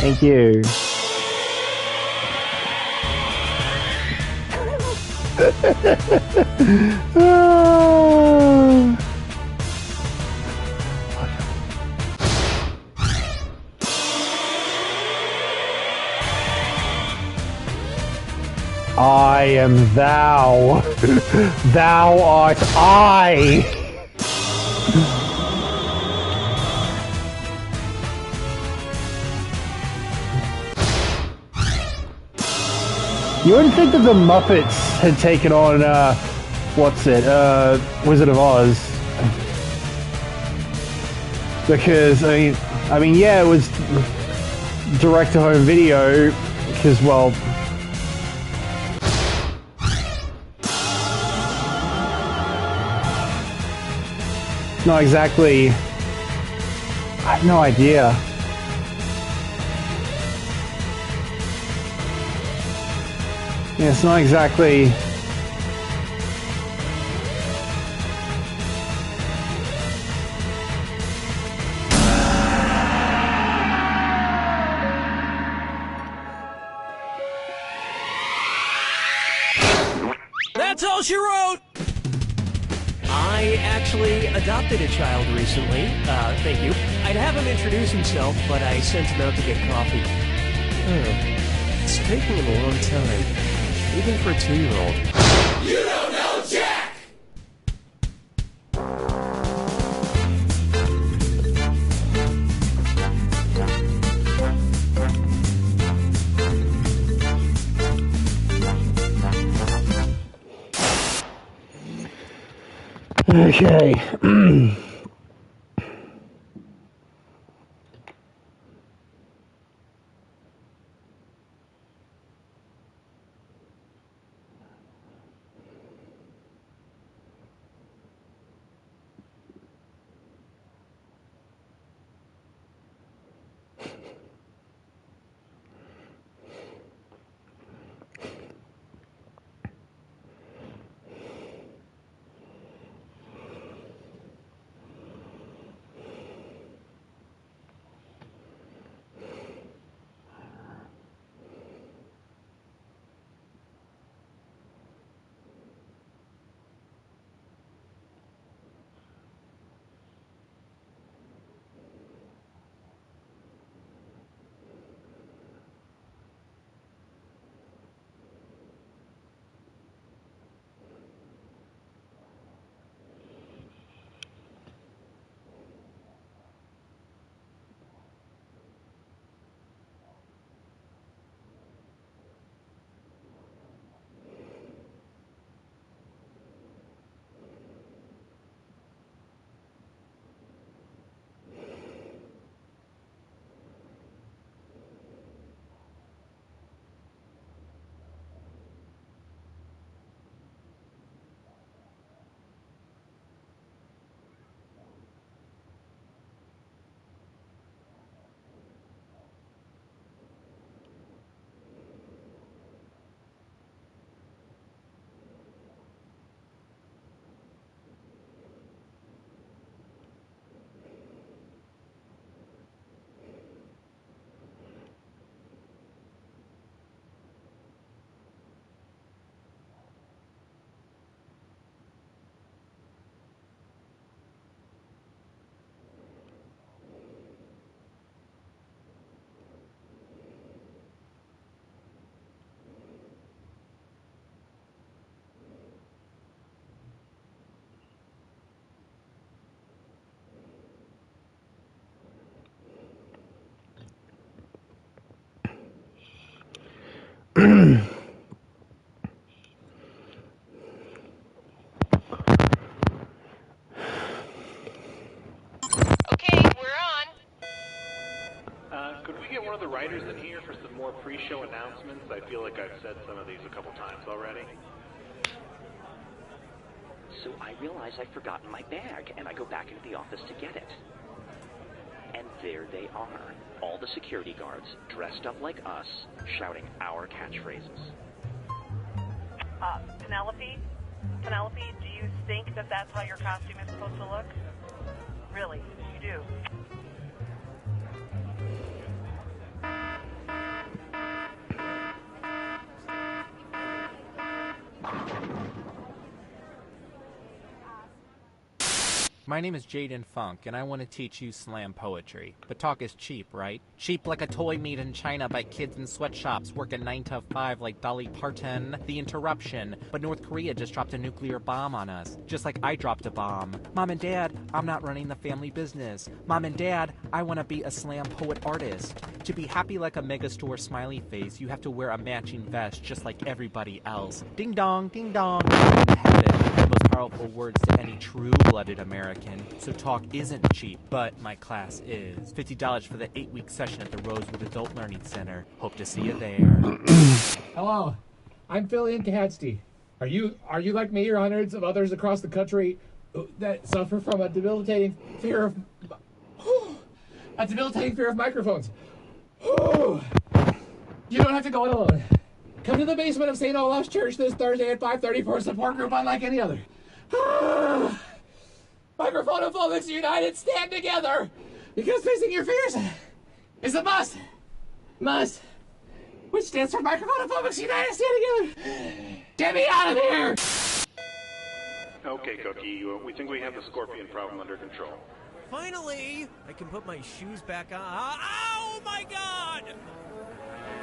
Thank you. I am thou. Thou art I. You wouldn't think that the Muppets had taken on, Wizard of Oz. Because I mean, yeah, it was direct-to-home video. Because, well, it's not exactly. I have no idea. Yeah, it's not exactly. That's all she wrote! I actually adopted a child recently. Thank you. I'd have him introduce himself, but I sent him out to get coffee. It's taking him a long time. Even for a 2-year-old. You don't know Jack! Okay. Could we get one of the writers in here for some more pre-show announcements? I feel like I've said some of these a couple times already. So I realize I've forgotten my bag, and I go back into the office to get it. And there they are, all the security guards, dressed up like us, shouting our catchphrases. Penelope? Penelope, do you think that that's how your costume is supposed to look? Really, you do? My name is Jaden Funk, and I want to teach you slam poetry. But talk is cheap, right? Cheap like a toy made in China by kids in sweatshops working 9 to 5 like Dolly Parton. The interruption. But North Korea just dropped a nuclear bomb on us, just like I dropped a bomb. Mom and Dad, I'm not running the family business. Mom and Dad, I want to be a slam poet artist. To be happy like a megastore smiley face, you have to wear a matching vest just like everybody else. Ding dong, ding dong. In heaven, the most powerful powerful words to any true-blooded American, so talk isn't cheap, but my class is. $50 for the 8-week session at the Rosewood Adult Learning Center. Hope to see you there. Hello, I'm Phil Incahadsty. Are you like me or hundreds of others across the country that suffer from a debilitating fear of microphones? You don't have to go it alone. Come to the basement of St. Olaf's Church this Thursday at 5:30 for a support group unlike any other. Microphonophobics United, stand together! Because facing your fears is a must. Must. Which stands for Microphonophobics United, stand together! Get me out of here! Okay, Cookie, we think we have the scorpion problem under control. Finally, I can put my shoes back on. Oh my God!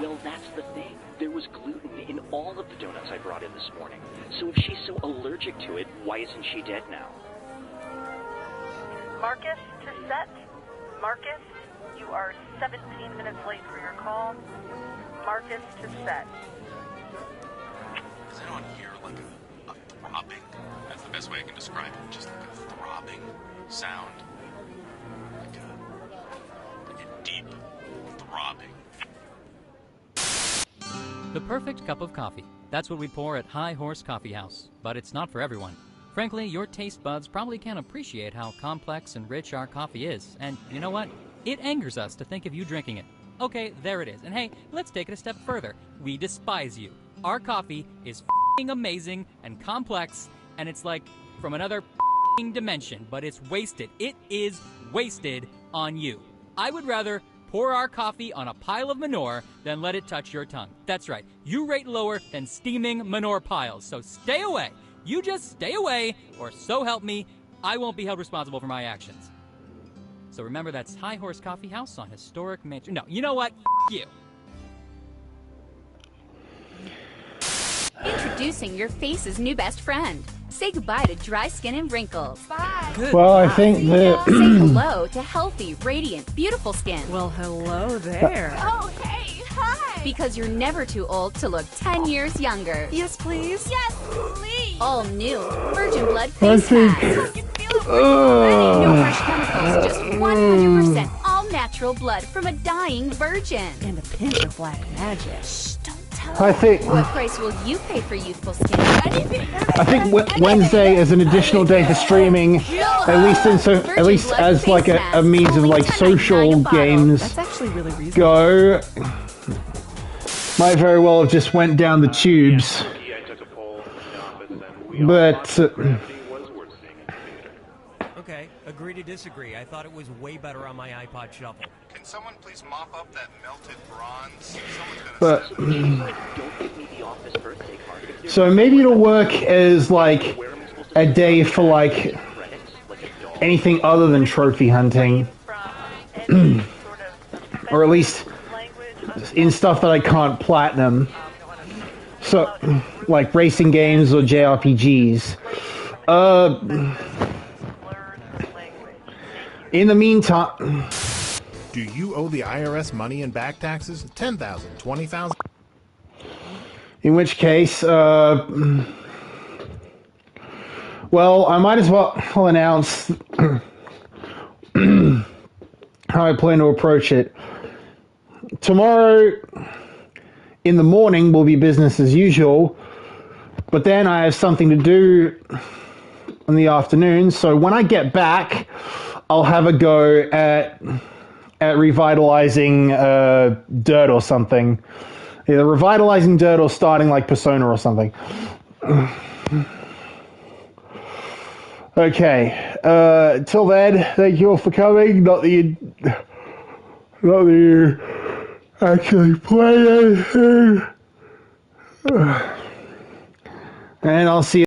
Well, that's the thing. There was gluten in all of the donuts I brought in this morning. So if she's so allergic to it, why isn't she dead now? Marcus to set. Marcus, you are 17 minutes late for your call. Marcus to set. Does anyone hear like a throbbing? That's the best way I can describe it. Just like a throbbing sound. Like a deep throbbing. The perfect cup of coffee. That's what we pour at High Horse Coffee House. But it's not for everyone. Frankly, your taste buds probably can't appreciate how complex and rich our coffee is. And you know what? It angers us to think of you drinking it. Okay, there it is. And hey, let's take it a step further. We despise you. Our coffee is f***ing amazing and complex, and it's like from another f***ing dimension, but it's wasted. It is wasted on you. I would rather pour our coffee on a pile of manure than let it touch your tongue. That's right. You rate lower than steaming manure piles, so stay away. You just stay away, or so help me, I won't be held responsible for my actions. So remember, that's High Horse Coffee House on historic Main Street. No, you know what? F*** you. Introducing your face's new best friend. Say goodbye to dry skin and wrinkles. Bye. Well, I think that Say hello to healthy, radiant, beautiful skin. Well, hello there. Oh, hey, hi. Because you're never too old to look 10 years younger. Yes, please. Yes, please. All new Virgin Blood I Face think- Mask. No fresh chemicals, just 100% all natural blood from a dying virgin. And a pinch of black magic. Shh, don't tell I her. think- What price will you pay for youthful skin? Anything. I think Wednesday is an additional day for streaming, at least as like a means of like social games That's actually really reasonable. go. Might very well have just went down the tubes, but Okay, agree to disagree. I thought it was way better on my iPod Shuffle. Can someone please mop up that melted bronze? Someone's gonna but so maybe it'll work as like a day for like anything other than trophy hunting, or at least in stuff that I can't platinum. So like racing games or JRPGs. In the meantime, do you owe the IRS money in back taxes? $10,000, $20,000? in which case, well, I might as well announce how I plan to approach it. Tomorrow in the morning will be business as usual, but then I have something to do in the afternoon, so when I get back, I'll have a go at revitalizing Dirt or something. Either revitalizing Dirt or starting like Persona or something. Okay. Till then, thank you all for coming. Not that you actually play anything. And I'll see you.